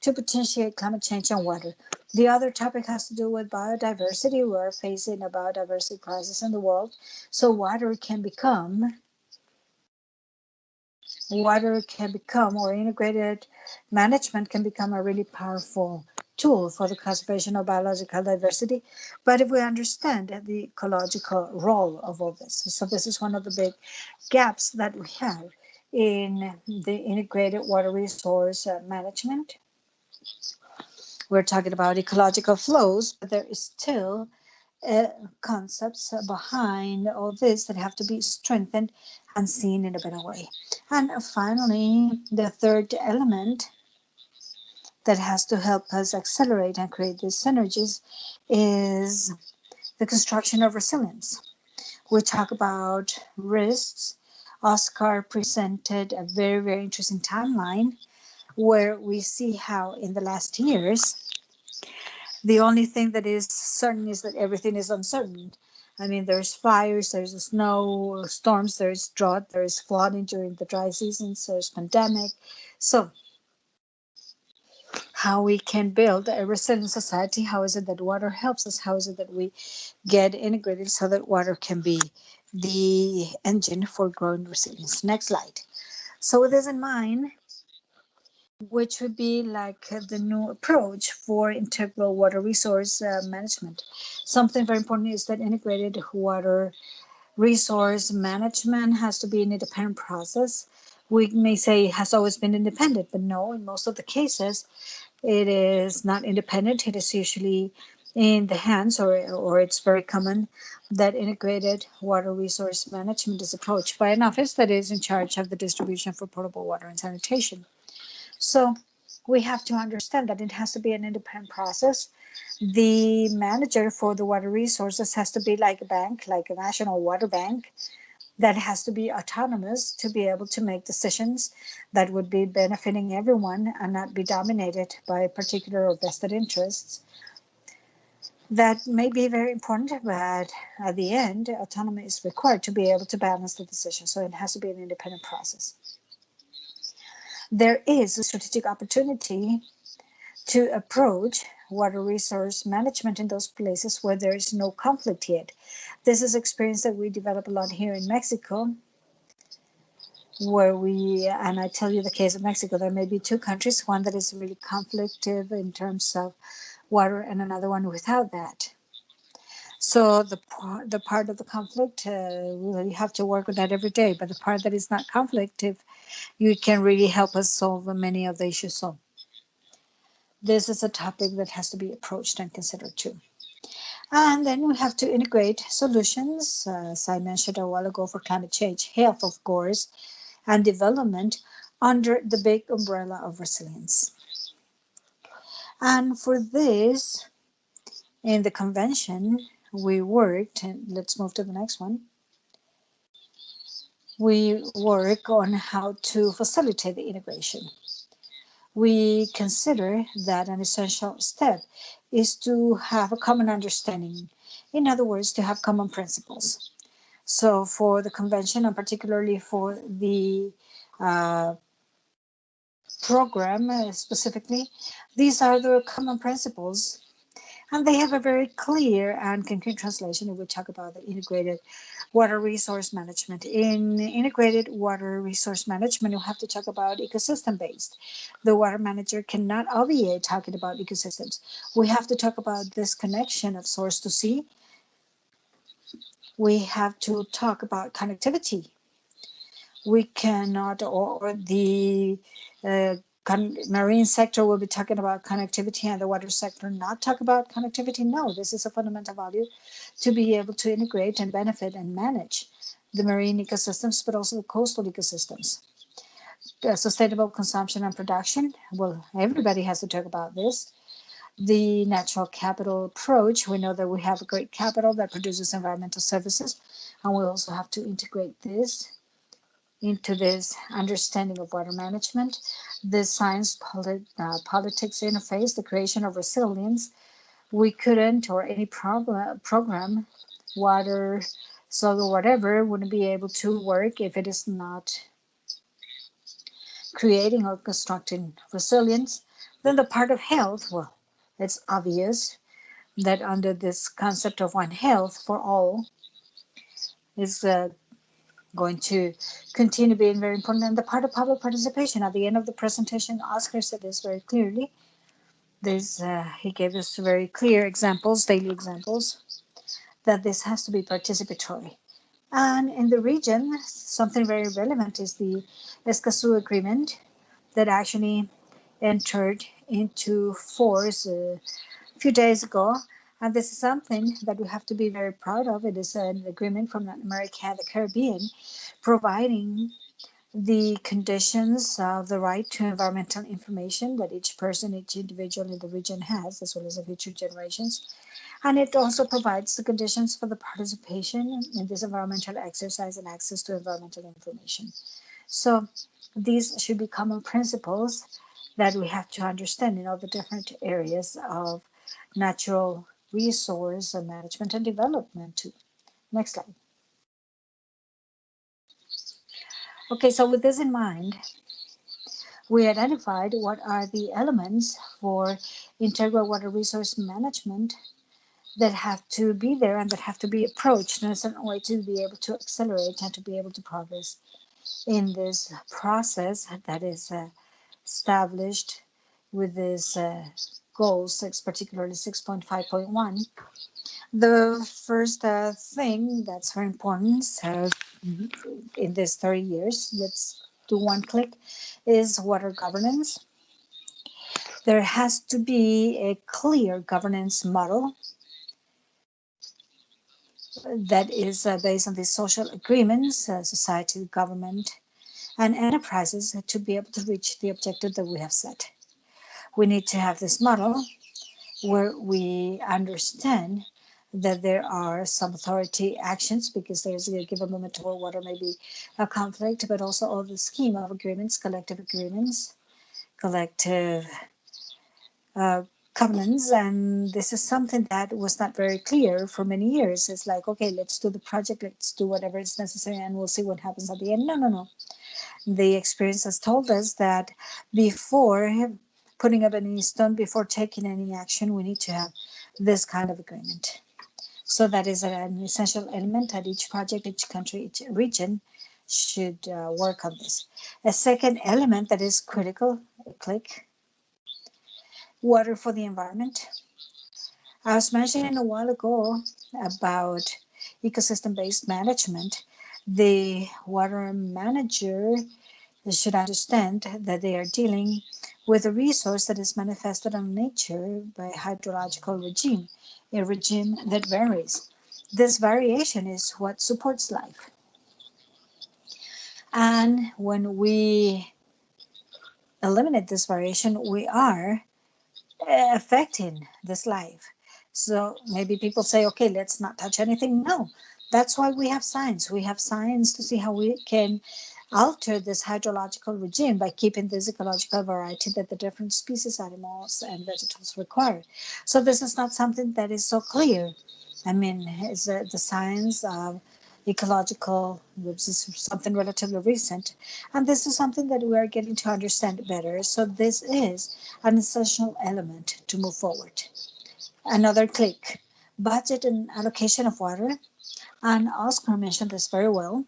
S1: to potentiate climate change and water. The other topic has to do with biodiversity. We're facing a biodiversity crisis in the world. So water can become, or integrated management can become a really powerful tool for the conservation of biological diversity. But if we understand the ecological role of all this, so this is one of the big gaps that we have in the integrated water resource management. We're talking about ecological flows, but there is still concepts behind all this that have to be strengthened and seen in a better way. And finally, the third element that has to help us accelerate and create these synergies is the construction of resilience. We talk about risks. Oscar presented a very, very interesting timeline where we see how in the last years, the only thing that is certain is that everything is uncertain. I mean, there's fires, there's snow, storms, there's drought, there's flooding during the dry seasons, there's pandemic. So how we can build a resilient society, how is it that water helps us, how is it that we get integrated so that water can be the engine for growing resilience. Next slide. So with this in mind, which would be like the new approach for integral water resource management. Something very important is that integrated water resource management has to be an independent process. We may say it has always been independent, but no, in most of the cases, it is not independent. It is usually in the hands, or it's very common that integrated water resource management is approached by an office that is in charge of the distribution for potable water and sanitation. So we have to understand that it has to be an independent process. The manager for the water resources has to be like a bank, like a national water bank, that has to be autonomous to be able to make decisions that would be benefiting everyone and not be dominated by particular or vested interests. That may be very important, but at the end, autonomy is required to be able to balance the decision. So it has to be an independent process. There is a strategic opportunity to approach water resource management in those places where there is no conflict yet. This is experience that we develop a lot here in Mexico, where and I tell you the case of Mexico, there may be two countries, one that is really conflictive in terms of water and another one without that. So the part of the conflict, we have to work with that every day, but the part that is not conflictive, you can really help us solve many of the issues. So this is a topic that has to be approached and considered too. And then we have to integrate solutions, as I mentioned a while ago, for climate change, health, of course, and development under the big umbrella of resilience. And for this, in the convention, we worked, and let's move to the next one. We work on how to facilitate the integration. We consider that an essential step is to have a common understanding. In other words, to have common principles. So for the convention, and particularly for the program specifically, these are the common principles, and they have a very clear and concrete translation if we talk about the integrated water resource management. In integrated water resource management, you have to talk about ecosystem based. The water manager cannot obviate talking about ecosystems. We have to talk about this connection of source to sea. We have to talk about connectivity. We cannot, or the marine sector will be talking about connectivity and the water sector not talk about connectivity. No, this is a fundamental value to be able to integrate and benefit and manage the marine ecosystems, but also the coastal ecosystems. Sustainable consumption and production, well, everybody has to talk about this. The natural capital approach, we know that we have a great capital that produces environmental services, and we also have to integrate this into this understanding of water management, the science politics interface, the creation of resilience. We couldn't, or any program, water, soil, whatever, wouldn't be able to work if it is not creating or constructing resilience. Then the part of health, well, it's obvious that under this concept of one health for all is going to continue being very important. And the part of public participation, at the end of the presentation, Oscar said this very clearly. He gave us very clear examples, daily examples, that this has to be participatory. And in the region, something very relevant is the Escazu Agreement that actually entered into force a few days ago. And this is something that we have to be very proud of. It is an agreement from Latin America and the Caribbean, providing the conditions of the right to environmental information that each person, each individual in the region has, as well as the future generations. And it also provides the conditions for the participation in this environmental exercise and access to environmental information. So these should be common principles that we have to understand in all the different areas of natural resource management and development too. Next slide. Okay, so with this in mind, we identified what are the elements for integral water resource management that have to be there and that have to be approached in a certain way to be able to accelerate and to be able to progress in this process that is established with these goals, particularly 6.5.1. The first thing that's very important in these 30 years, let's do one click, is water governance. There has to be a clear governance model that is based on these social agreements, society, government, and enterprises to be able to reach the objective that we have set. We need to have this model where we understand that there are some authority actions because there's a given moment where water may be a conflict, but also all the scheme of agreements, collective uh, covenants. And this is something that was not very clear for many years. It's like, okay, let's do the project, let's do whatever is necessary, and we'll see what happens at the end. No. The experience has told us that before putting up any stone, before taking any action, we need to have this kind of agreement. So that is an essential element at each project, each country, each region should work on this. A second element that is critical, click, water for the environment. I was mentioning a while ago about ecosystem-based management. The water manager should understand that they are dealing with a resource that is manifested on nature by a hydrological regime, a regime that varies. This variation is what supports life. And when we eliminate this variation, we are affecting this life. So maybe people say, okay, let's not touch anything. No, that's why we have science. We have science to see how we can alter this hydrological regime by keeping this ecological variety that the different species, animals and vegetables require. So this is not something that is so clear. I mean, it's the science of ecological, which is something relatively recent, and this is something that we are getting to understand better. So this is an essential element to move forward. Another click, budget and allocation of water, and Oscar mentioned this very well.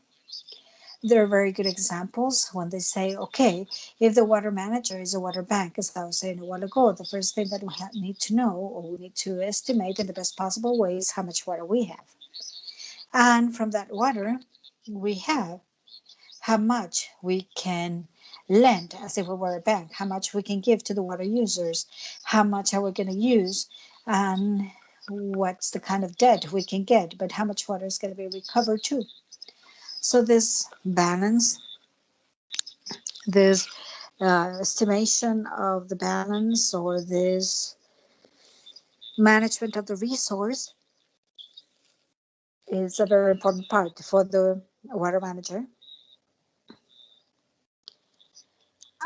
S1: There are very good examples when they say, okay, if the water manager is a water bank, as I was saying a while ago, the first thing that we need to know, or we need to estimate in the best possible way, is how much water we have. And from that water we have, how much we can lend as if we were a bank, how much we can give to the water users, how much are we going to use, and what's the kind of debt we can get, but how much water is going to be recovered too. So this balance, this estimation of the balance, or this management of the resource, is a very important part for the water manager.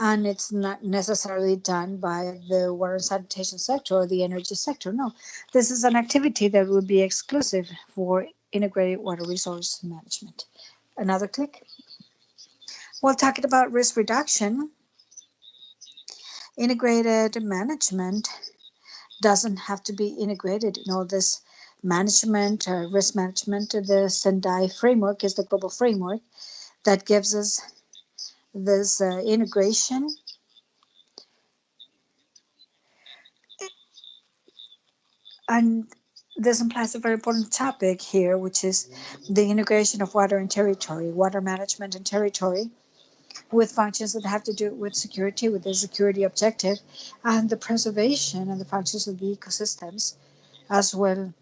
S1: And it's not necessarily done by the water and sanitation sector or the energy sector. No, this is an activity that would be exclusive for integrated water resource management. Another click. Well, talking about risk reduction, integrated management doesn't have to be integrated. You know, this management, risk management, the Sendai framework is the global framework that gives us this integration. And this implies a very important topic here, which is the integration of water and territory, water management and territory, with functions that have to do with security, with the security objective, and the preservation and the functions of the ecosystems, as well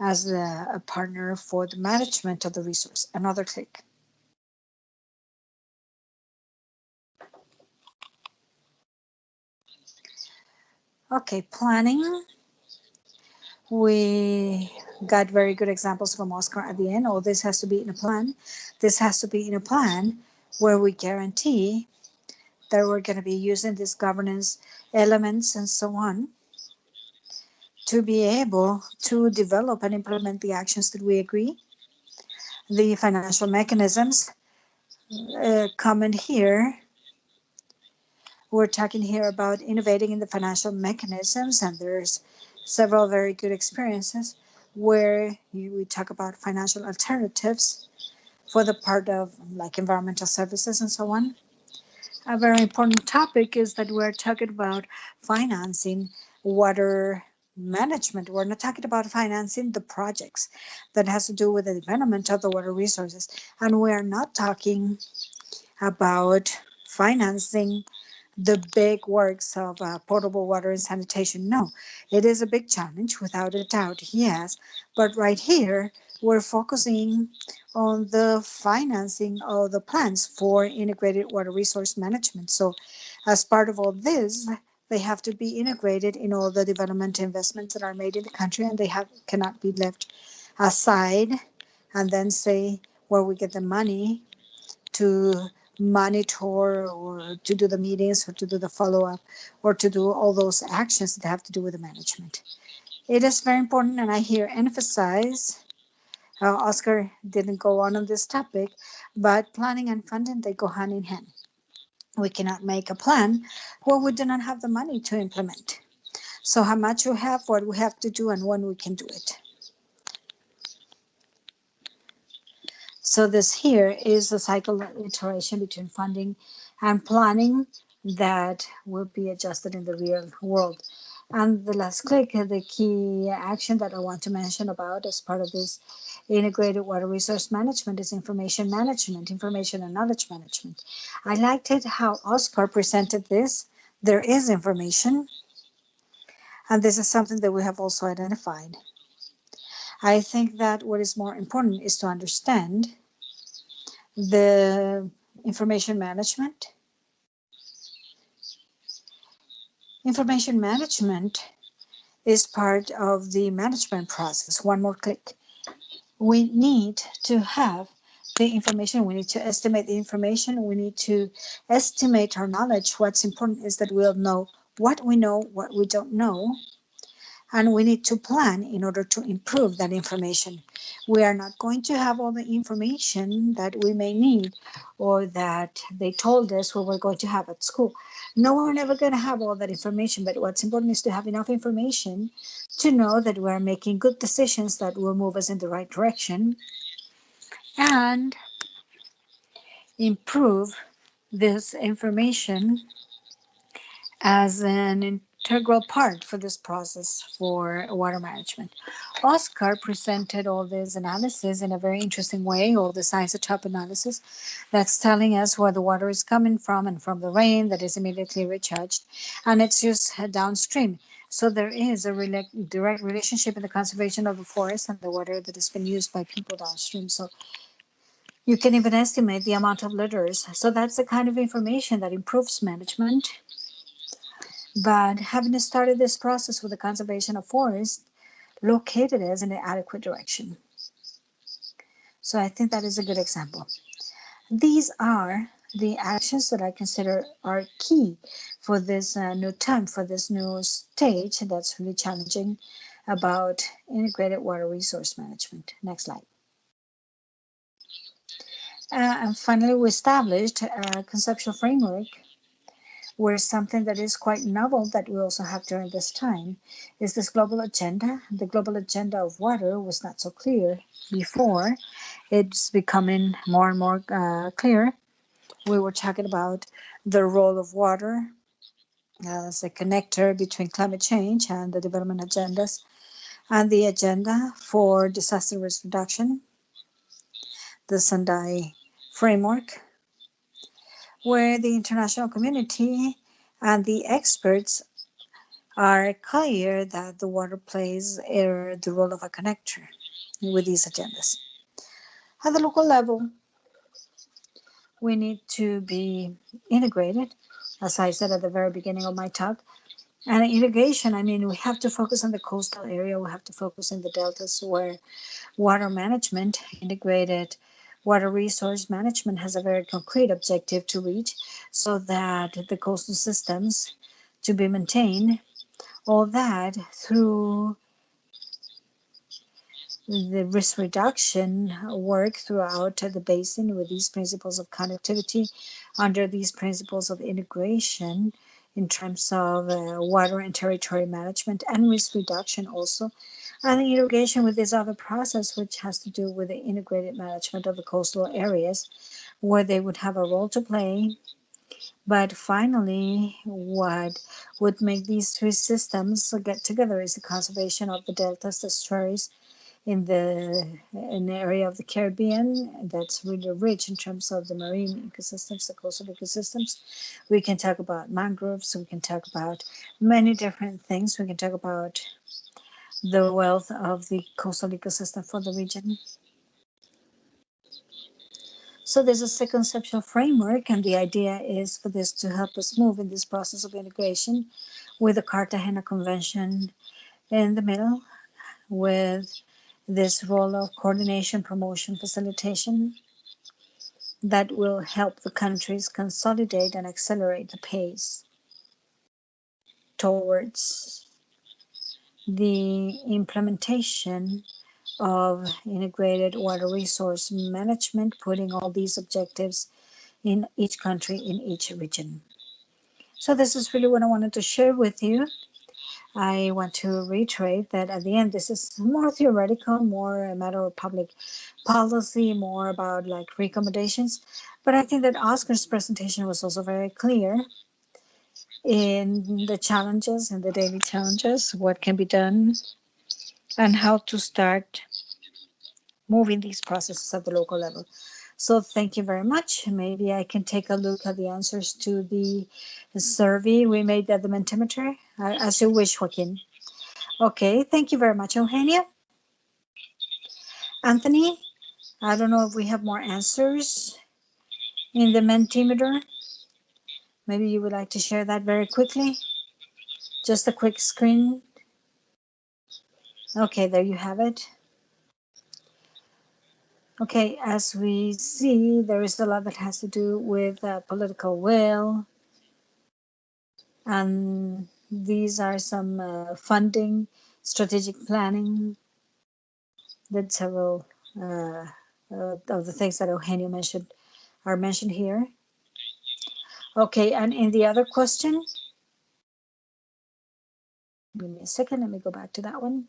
S1: as a partner for the management of the resource. Another click. Okay, planning. We got very good examples from Oscar at the end. Oh, this has to be in a plan. This has to be in a plan where we guarantee that we're going to be using these governance elements and so on to be able to develop and implement the actions that we agree. The financial mechanisms come in here. We're talking here about innovating in the financial mechanisms, and there's several very good experiences where we talk about financial alternatives for the part of like environmental services and so on. A very important topic is that we're talking about financing water management. We're not talking about financing the projects that has to do with the development of the water resources. And we're not talking about financing the big works of potable water and sanitation. No, it is a big challenge without a doubt, yes. But right here, we're focusing on the financing of the plans for integrated water resource management. So, as part of all this, they have to be integrated in all the development investments that are made in the country, and they cannot be left aside and then say where we get the money to monitor or to do the meetings or to do the follow-up or to do all those actions that have to do with the management. It is very important, and I here emphasize, Oscar didn't go on this topic, but planning and funding, they go hand in hand. We cannot make a plan when we do not have the money to implement. So how much we have, what we have to do, and when we can do it. So this here is the cycle iteration between funding and planning that will be adjusted in the real world. And the last click, the key action that I want to mention about as part of this integrated water resource management is information management, information and knowledge management. I liked it how Oscar presented this. There is information, and this is something that we have also identified. I think that what is more important is to understand the information management. Information management is part of the management process. One more click. We need to have the information. We need to estimate the information. We need to estimate our knowledge. What's important is that we'll know what we know, what we don't know, and we need to plan in order to improve that information. We are not going to have all the information that we may need or that they told us we were going to have at school. No, we're never going to have all that information, but what's important is to have enough information to know that we're making good decisions that will move us in the right direction and improve this information as an integral part for this process for water management. Oscar presented all this analysis in a very interesting way, all this isotope analysis that's telling us where the water is coming from and from the rain that is immediately recharged, and it's just downstream. So there is a direct relationship in the conservation of the forest and the water that has been used by people downstream. So you can even estimate the amount of litters. So that's the kind of information that improves management. But having started this process with the conservation of forest, located us in an adequate direction. So I think that is a good example. These are the actions that I consider are key for this new time, for this new stage that's really challenging about integrated water resource management. Next slide. And finally, we established a conceptual framework where something that is quite novel that we also have during this time is this global agenda. The global agenda of water was not so clear before. It's becoming more and more clear. We were talking about the role of water as a connector between climate change and the development agendas, and the agenda for disaster risk reduction, the Sendai framework, where the international community and the experts are clear that the water plays the role of a connector with these agendas. At the local level, we need to be integrated, as I said at the very beginning of my talk. And irrigation, I mean, we have to focus on the coastal area, we have to focus in the deltas where water management, integrated water resource management has a very concrete objective to reach so that the coastal systems to be maintained, all that through the risk reduction work throughout the basin with these principles of connectivity under these principles of integration in terms of water and territory management and risk reduction also, and the irrigation with this other process which has to do with the integrated management of the coastal areas where they would have a role to play But finally, what would make these three systems get together is the conservation of the deltas, the estuaries in an area of the Caribbean that's really rich in terms of the marine ecosystems, the coastal ecosystems. We can talk about mangroves, we can talk about many different things. We can talk about the wealth of the coastal ecosystem for the region. So this is a conceptual framework, and the idea is for this to help us move in this process of integration with the Cartagena Convention in the middle, with this role of coordination, promotion, facilitation that will help the countries consolidate and accelerate the pace towards the implementation of integrated water resource management, putting all these objectives in each country, in each region. So this is really what I wanted to share with you. I want to reiterate that at the end, this is more theoretical, more a matter of public policy, more about like recommendations. But I think that Oscar's presentation was also very clear in the challenges and the daily challenges, what can be done, and how to start moving these processes at the local level. So thank you very much. Maybe I can take a look at the answers to the survey we made at the Mentimeter, as you wish, Joaquin. Okay, thank you very much, Eugenia. Anthony, I don't know if we have more answers in the Mentimeter. Maybe you would like to share that very quickly. Just a quick screen. Okay, there you have it. Okay, as we see, there is a lot that has to do with political will. And these are some funding, strategic planning, that several of the things that Eugenio mentioned are mentioned here. Okay, and in the other question, give me a second, let me go back to that one.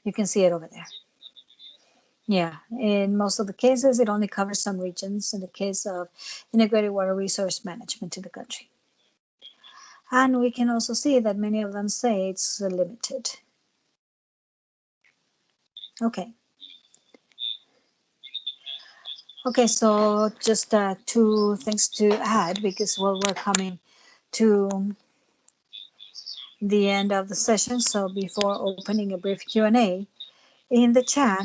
S1: You can see it over there. Yeah, in most of the cases, it only covers some regions in the case of integrated water resource management in the country. And we can also see that many of them say it's limited. Okay. Okay, so just two things to add, because we're coming to the end of the session. So before opening a brief Q&A, in the chat,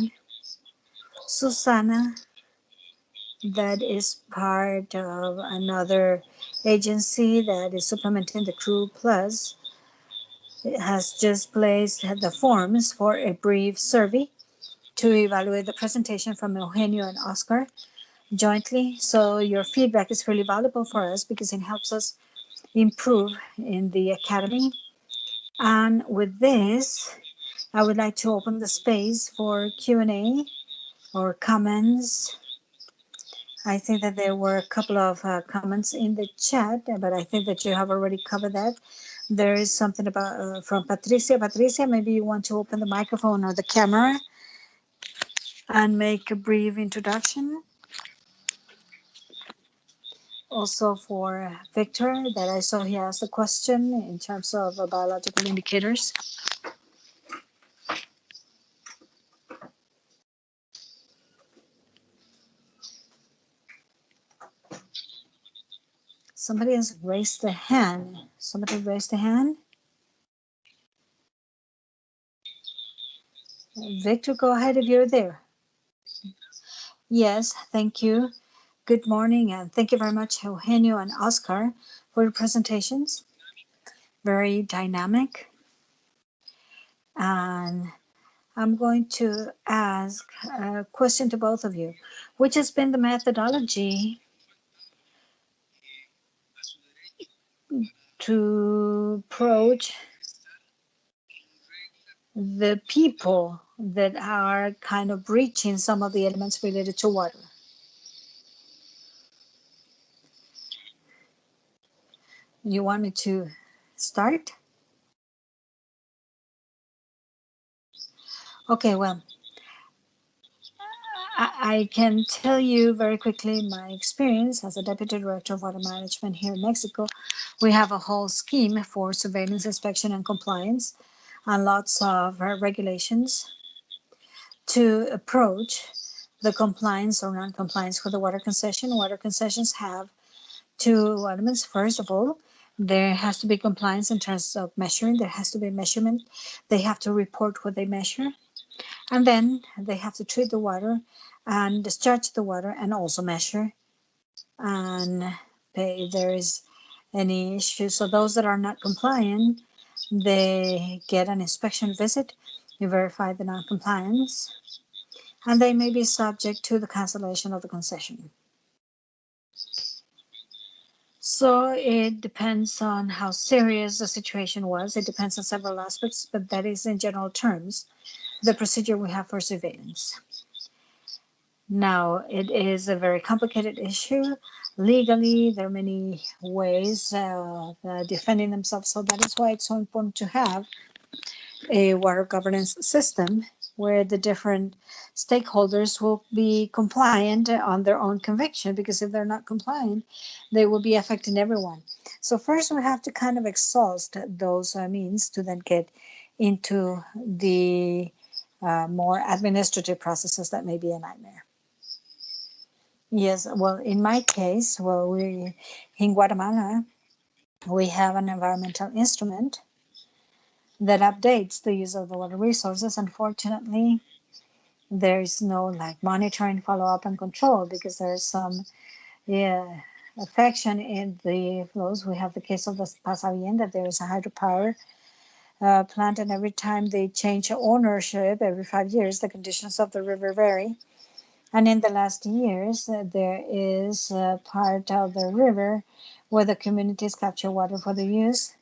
S1: Susana, that is part of another agency that is supplementing the Crew Plus, has just placed the forms for a brief survey to evaluate the presentation from Eugenio and Oscar jointly. So your feedback is really valuable for us because it helps us improve in the academy. And with this, I would like to open the space for Q&A or comments. I think that there were a couple of comments in the chat, but I think that you have already covered that. There is something about from Patricia. Patricia, maybe you want to open the microphone or the camera and make a brief introduction. Also for Victor, that I saw he asked a question in terms of biological indicators. Somebody has raised a hand. Somebody raised a hand. Victor, go ahead if you're there. Yes, thank you. Good morning, and thank you very much, Eugenio and Oscar, for your presentations. Very dynamic. And I'm going to ask a question to both of you. Which has been the methodology to approach the people that are kind of breaching some of the elements related to water? You want me to start? Okay, well, I can tell you very quickly my experience as a deputy director of water management here in Mexico. We have a whole scheme for surveillance, inspection, and compliance, and lots of regulations to approach the compliance or non-compliance for the water concession. Water concessions have two elements. First of all, there has to be compliance in terms of measuring. There has to be measurement. They have to report what they measure. And then they have to treat the water and discharge the water and also measure and pay if there is any issue. So those that are not compliant, they get an inspection visit. You verify the non-compliance, and they may be subject to the cancellation of the concession. So it depends on how serious the situation was. It depends on several aspects, but that is in general terms the procedure we have for surveillance. Now, it is a very complicated issue. Legally, there are many ways defending themselves. So that is why it's so important to have a water governance system where the different stakeholders will be compliant on their own conviction, because if they're not compliant, they will be affecting everyone. So first we have to kind of exhaust those means to then get into the more administrative processes that may be a nightmare. Yes, well, in my case, well, we in Guatemala, we have an environmental instrument that updates the use of the water resources. Unfortunately, there is no like monitoring, follow up, and control because there's some affection in the flows. We have the case of the Pasavien that there is a hydropower plant, and every time they change ownership every 5 years, the conditions of the river vary. And in the last years, there is a part of the river where the communities capture water for the use.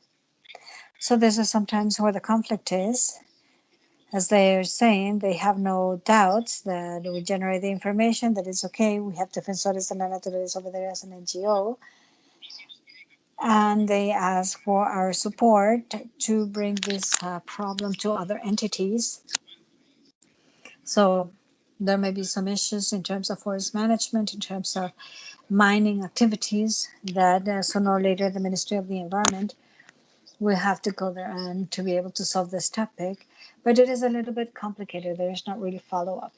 S1: So this is sometimes where the conflict is. As they are saying, they have no doubts that we generate the information, that it's okay. We have Defensores de la Naturaleza over there as an NGO. And they ask for our support to bring this problem to other entities. So there may be some issues in terms of forest management, in terms of mining activities that sooner or later the Ministry of the Environment will have to go there and to be able to solve this topic. But it is a little bit complicated. There is not really follow-up.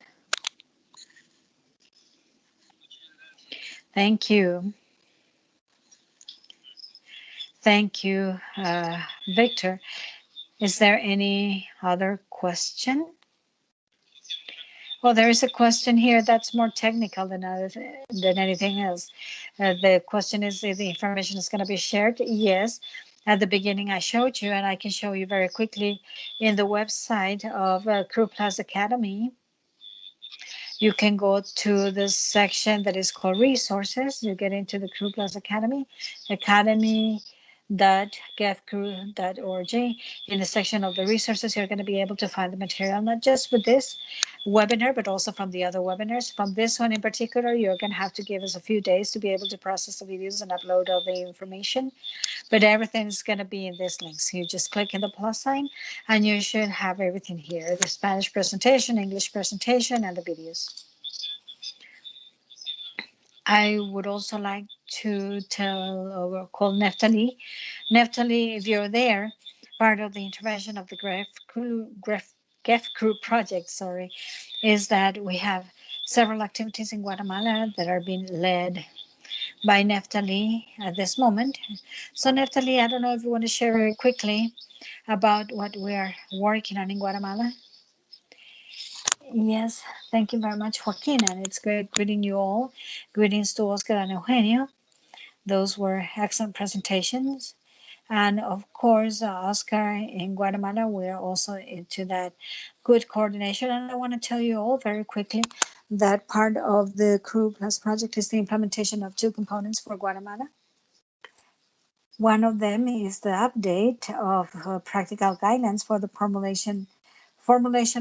S1: Thank you. Thank you, Victor. Is there any other question? Well, there is a question here that's more technical than anything else. The question is if the information is going to be shared. Yes. At the beginning, I showed you, and I can show you very quickly in the website of Crew Plus Academy. You can go to the section that is called Resources. You get into the Crew Plus Academy, academy.gevcrew.org. In the section of the resources, you're going to be able to find the material, not just with this webinar, but also from the other webinars. From this one in particular, you're going to have to give us a few days to be able to process the videos and upload all the information. But everything is going to be in this link. So you just click in the plus sign and you should have everything here. The Spanish presentation, English presentation, and the videos. I would also like to tell or call Neftali. Neftali, if you're there, part of the intervention of the GEF Crew project, is that we have several activities in Guatemala that are being led by Neftali at this moment. So Neftali, I don't know if you want to share very quickly about what we are working on in Guatemala. Yes, thank you very much, Joaquin, and it's great greeting you all. Greetings to Oscar and Eugenio. Those were excellent presentations. And of course, Oscar in Guatemala, we're also into that good coordination. And I want to tell you all very quickly that part of the Crew Plus project is the implementation of two components for Guatemala. One of them is the update of practical guidelines for the formulation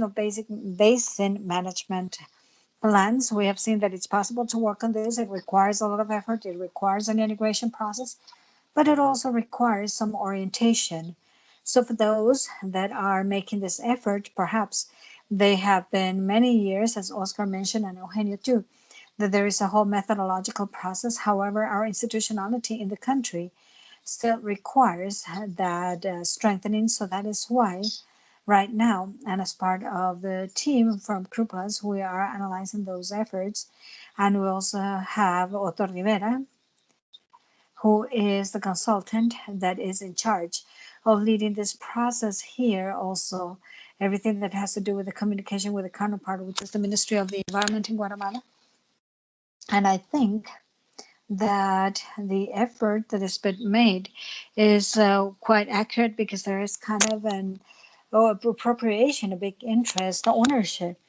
S1: of basic basin management plans. We have seen that it's possible to work on this. It requires a lot of effort. It requires an integration process, but it also requires some orientation. So for those that are making this effort, perhaps They have been many years, as Oscar mentioned, and Eugenio too, that there is a whole methodological process. However, our institutionality in the country still requires that strengthening. So that is why right now, and as part of the team from Krupas, we are analyzing those efforts. And we also have Otto Rivera, who is the consultant that is in charge of leading this process here. Also, everything that has to do with the communication with the counterpart, which is the Ministry of the Environment in Guatemala. And I think that the effort that has been made is quite accurate, because there is kind of an appropriation, a big interest, ownership.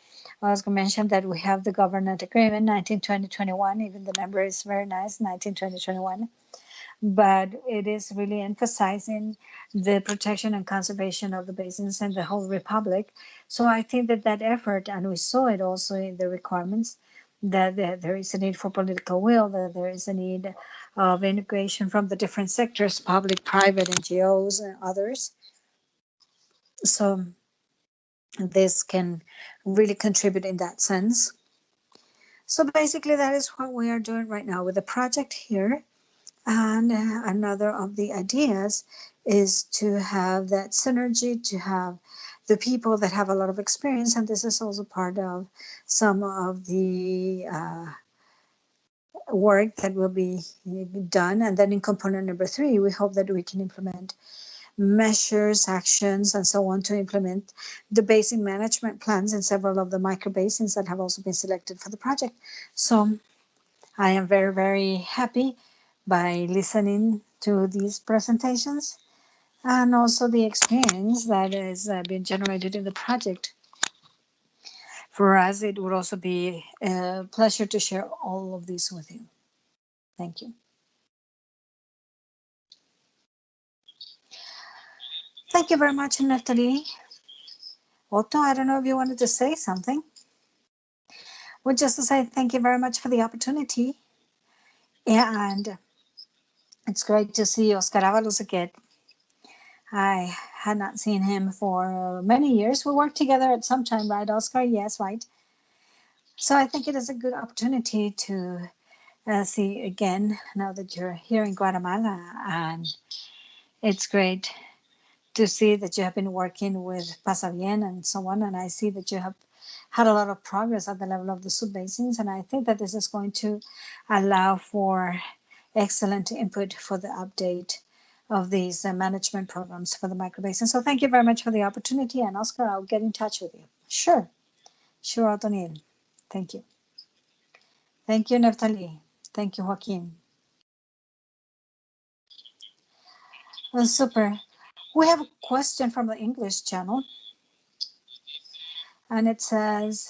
S1: I was going to mention that we have the government agreement 1920-21, even the number is very nice, 1920-21, but it is really emphasizing the protection and conservation of the basins and the whole republic. So I think that that effort, and we saw it also in the requirements, that there is a need for political will, that there is a need of integration from the different sectors, public, private, NGOs, and others. So this can really contribute in that sense. So basically, that is what we are doing right now with the project here. And another of the ideas is to have that synergy, to have the people that have a lot of experience. And this is also part of some of the work that will be done. And then in component number 3, we hope that we can implement measures, actions, and so on to implement the basin management plans in several of the micro basins that have also been selected for the project. So I am very, very happy by listening to these presentations, and also the experience that has been generated in the project. For us, it would also be a pleasure to share all of this with you. Thank you. Thank you very much, Natalie. Otto, I don't know if you wanted to say something. Well, just to say thank you very much for the opportunity. And it's great to see Oscar Avalos again. I had not seen him for many years. We worked together at some time, right, Oscar? Yes, right. So I think it is a good opportunity to see again now that you're here in Guatemala. And it's great to see that you have been working with Pasa Bien and so on. And I see that you have had a lot of progress at the level of the subbasins. And I think that this is going to allow for excellent input for the update of these management programs for the microbasin. So thank you very much for the opportunity. And Oscar, I'll get in touch with you. Sure. Sure, Otoniel. Thank you. Thank you, Neftali. Thank you, Joaquin. Well, super. We have a question from the English channel. And it says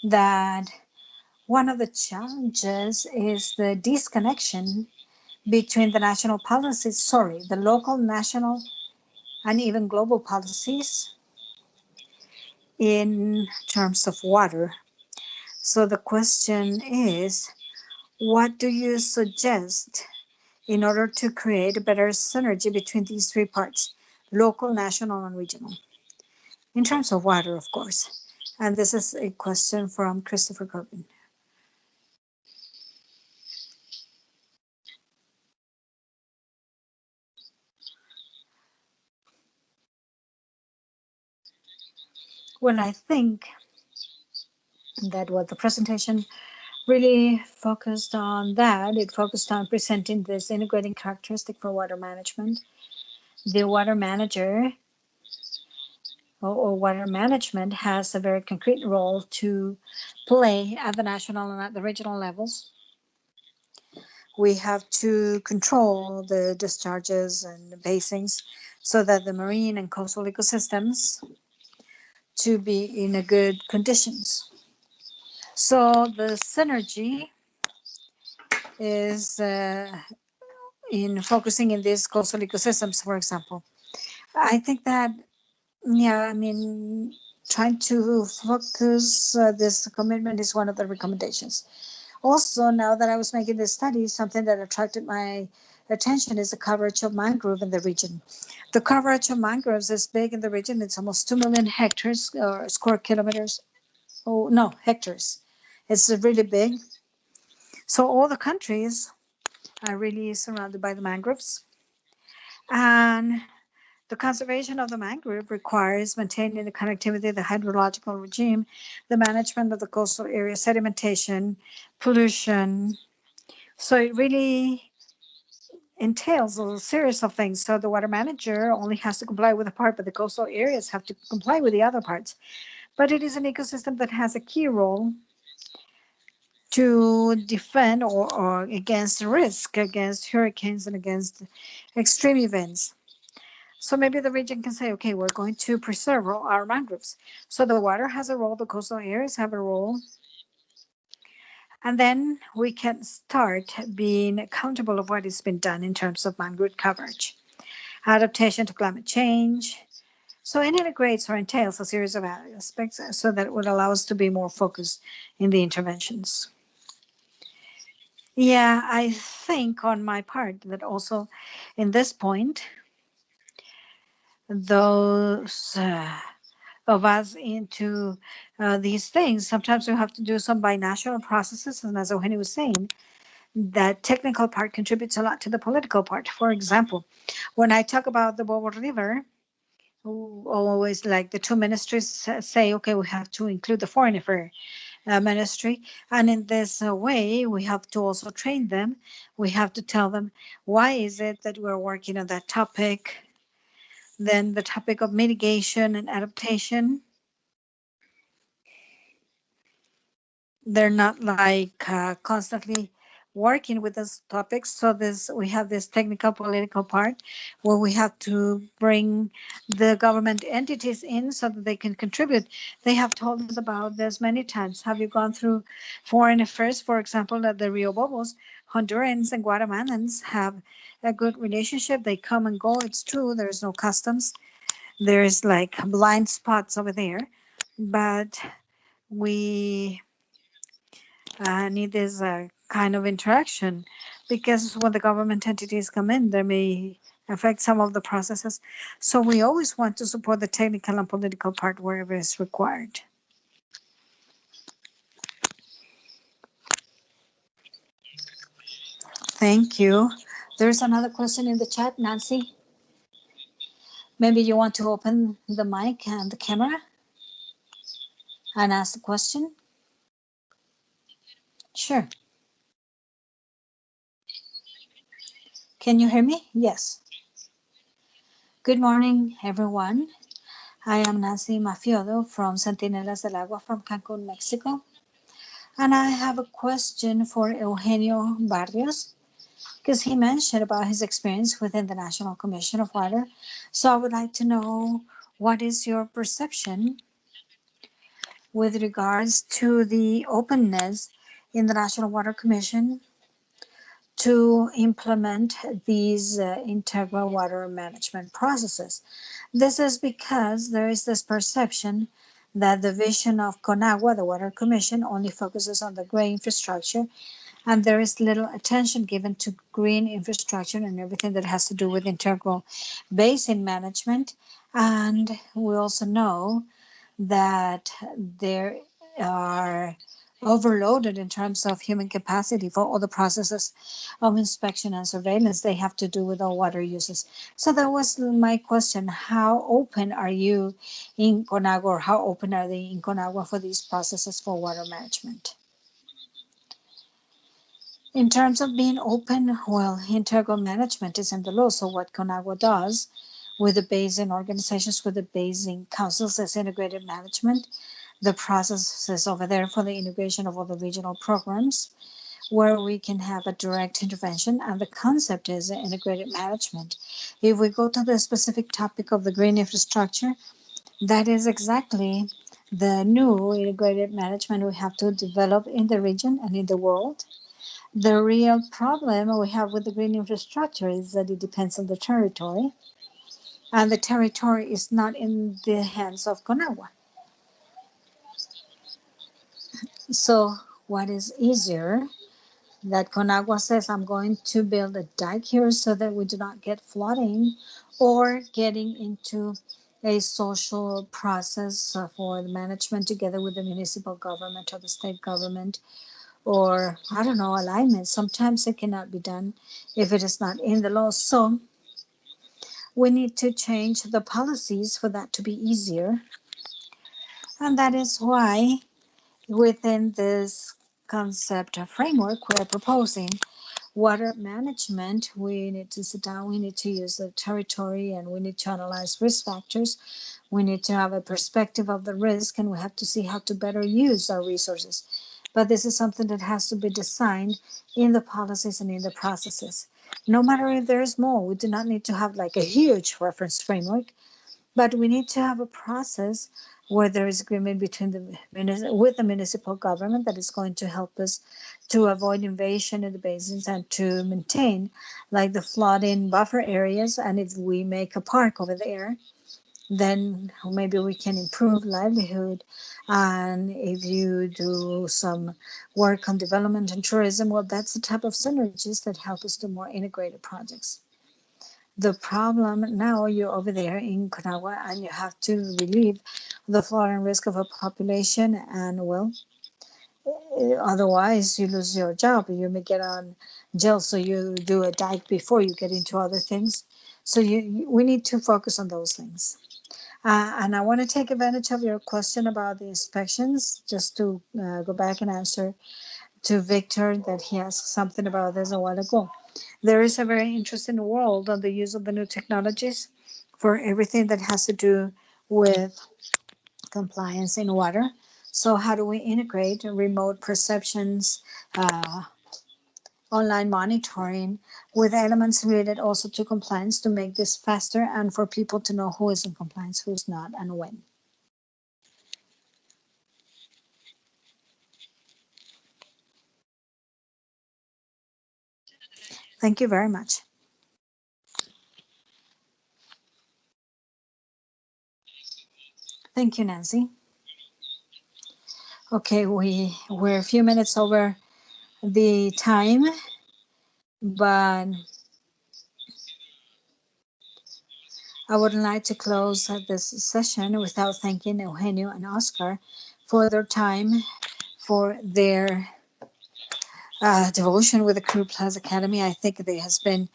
S1: that one of the challenges is the disconnection between the national policies, the local, national, and even global policies in terms of water. So the question is, what do you suggest in order to create a better synergy between these 3 parts, local, national, and regional? In terms of water, of course. And this is a question from Christopher Corbin. Well, I think that what the presentation really focused on that, it focused on presenting this integrating characteristic for water management. The water manager or water management has a very concrete role to play at the national and at the regional levels. We have to control the discharges and the basins so that the marine and coastal ecosystems to be in a good conditions. So the synergy is in focusing in these coastal ecosystems, for example. I think that, trying to focus this commitment is one of the recommendations. Also, now that I was making this study, something that attracted my attention is the coverage of mangrove in the region. The coverage of mangroves is big in the region. It's almost 2 million hectares or square kilometers. Oh, no, hectares. It's really big. So all the countries are really surrounded by the mangroves. And the conservation of the mangrove requires maintaining the connectivity, the hydrological regime, the management of the coastal area, sedimentation, pollution. So it really entails a series of things. So the water manager only has to comply with a part, but the coastal areas have to comply with the other parts. But it is an ecosystem that has a key role to defend or against risk, against hurricanes and against extreme events. So maybe the region can say, okay, we're going to preserve our mangroves. So the water has a role, the coastal areas have a role. And then we can start being accountable of what has been done in terms of mangrove coverage, adaptation to climate change. So it integrates or entails a series of aspects so that it would allow us to be more focused in the interventions. Yeah, I think on my part that also in this point, those of us into these things, sometimes we have to do some binational processes. And as Eugenio was saying, that technical part contributes a lot to the political part. For example, when I talk about the Bobo River, always like the two ministries say, okay, we have to include the foreign affairs ministry. And in this way, we have to also train them. We have to tell them why is it that we're working on that topic. Then the topic of mitigation and adaptation. They're not like constantly working with those topics. So this we have this technical political part where we have to bring the government entities in so that they can contribute. They have told us about this many times. Have you gone through foreign affairs, for example, at the Rio Bobos? Hondurans and Guatemalans have a good relationship. They come and go. It's true. There's no customs. There's like blind spots over there, but we need this kind of interaction because when the government entities come in, they may affect some of the processes. So we always want to support the technical and political part wherever it's required. Thank you. There's another question in the chat, Nancy. Maybe you want to open the mic and the camera and ask the question? Sure. Can you hear me? Yes. Good morning, everyone. I am Nancy Mafiodo from Centinelas del Agua from Cancun, Mexico. And I have a question for Eugenio Barrios because he mentioned about his experience within the National Commission of Water. So I would like to know what is your perception with regards to the openness in the National Water Commission to implement these integral water management processes. This is because there is this perception that the vision of CONAGUA, the Water Commission, only focuses on the gray infrastructure, and there is little attention given to green infrastructure and everything that has to do with integral basin management. And we also know that there are overloaded in terms of human capacity for all the processes of inspection and surveillance they have to do with all water uses. So that was my question. How open are you in Conagua, or how open are they in Conagua for these processes for water management? In terms of being open, well, integral management is in the law. So what Conagua does with the basin organizations, with the basin councils as integrated management, the process is over there for the integration of all the regional programs where we can have a direct intervention, and the concept is integrated management. If we go to the specific topic of the green infrastructure, that is exactly the new integrated management we have to develop in the region and in the world. The real problem we have with the green infrastructure is that it depends on the territory, and the territory is not in the hands of Conagua. So what is easier that Conagua says, I'm going to build a dike here so that we do not get flooding or getting into a social process for the management together with the municipal government or the state government, or I don't know, alignment. Sometimes it cannot be done if it is not in the law. So we need to change the policies for that to be easier. And that is why within this concept framework we're proposing water management, we need to sit down, we need to use the territory, and we need to analyze risk factors. We need to have a perspective of the risk, and we have to see how to better use our resources. But this is something that has to be designed in the policies and in the processes. No matter if there's more, we do not need to have like a huge reference framework, but we need to have a process where there is agreement between with the municipal government that is going to help us to avoid invasion in the basins and to maintain like the flooding buffer areas. And if we make a park over there, then maybe we can improve livelihood. And if you do some work on development and tourism, well, that's the type of synergies that help us do more integrated projects. The problem now, you're over there in Conagua and you have to relieve the flooding risk of a population, and well, otherwise you lose your job. You may get on jail, so you do a dike before you get into other things. So we need to focus on those things. And I want to take advantage of your question about the inspections, just to go back and answer to Victor that he asked something about this a while ago. There is a very interesting world on the use of the new technologies for everything that has to do with compliance in water. So how do we integrate remote perceptions, online monitoring with elements related also to compliance to make this faster and for people to know who is in compliance, who's not, and when. Thank you very much. Thank you, Nancy. Okay, we're a few minutes over the time, but I would like to close this session without thanking Eugenio and Oscar for their time, for their devotion with the Crew Plus Academy. I think there has been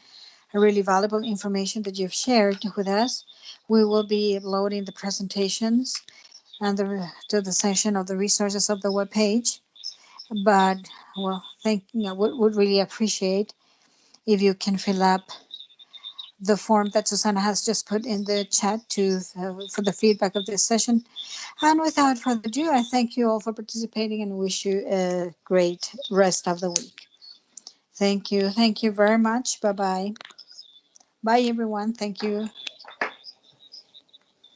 S1: a really valuable information that you've shared with us. We will be uploading the presentations and to the section of the resources of the webpage. But well, I would really appreciate if you can fill up the form that Susanna has just put in the chat for the feedback of this session. And without further ado, I thank you all for participating and wish you a great rest of the week. Thank you. Thank you very much. Bye-bye. Bye, everyone. Thank you.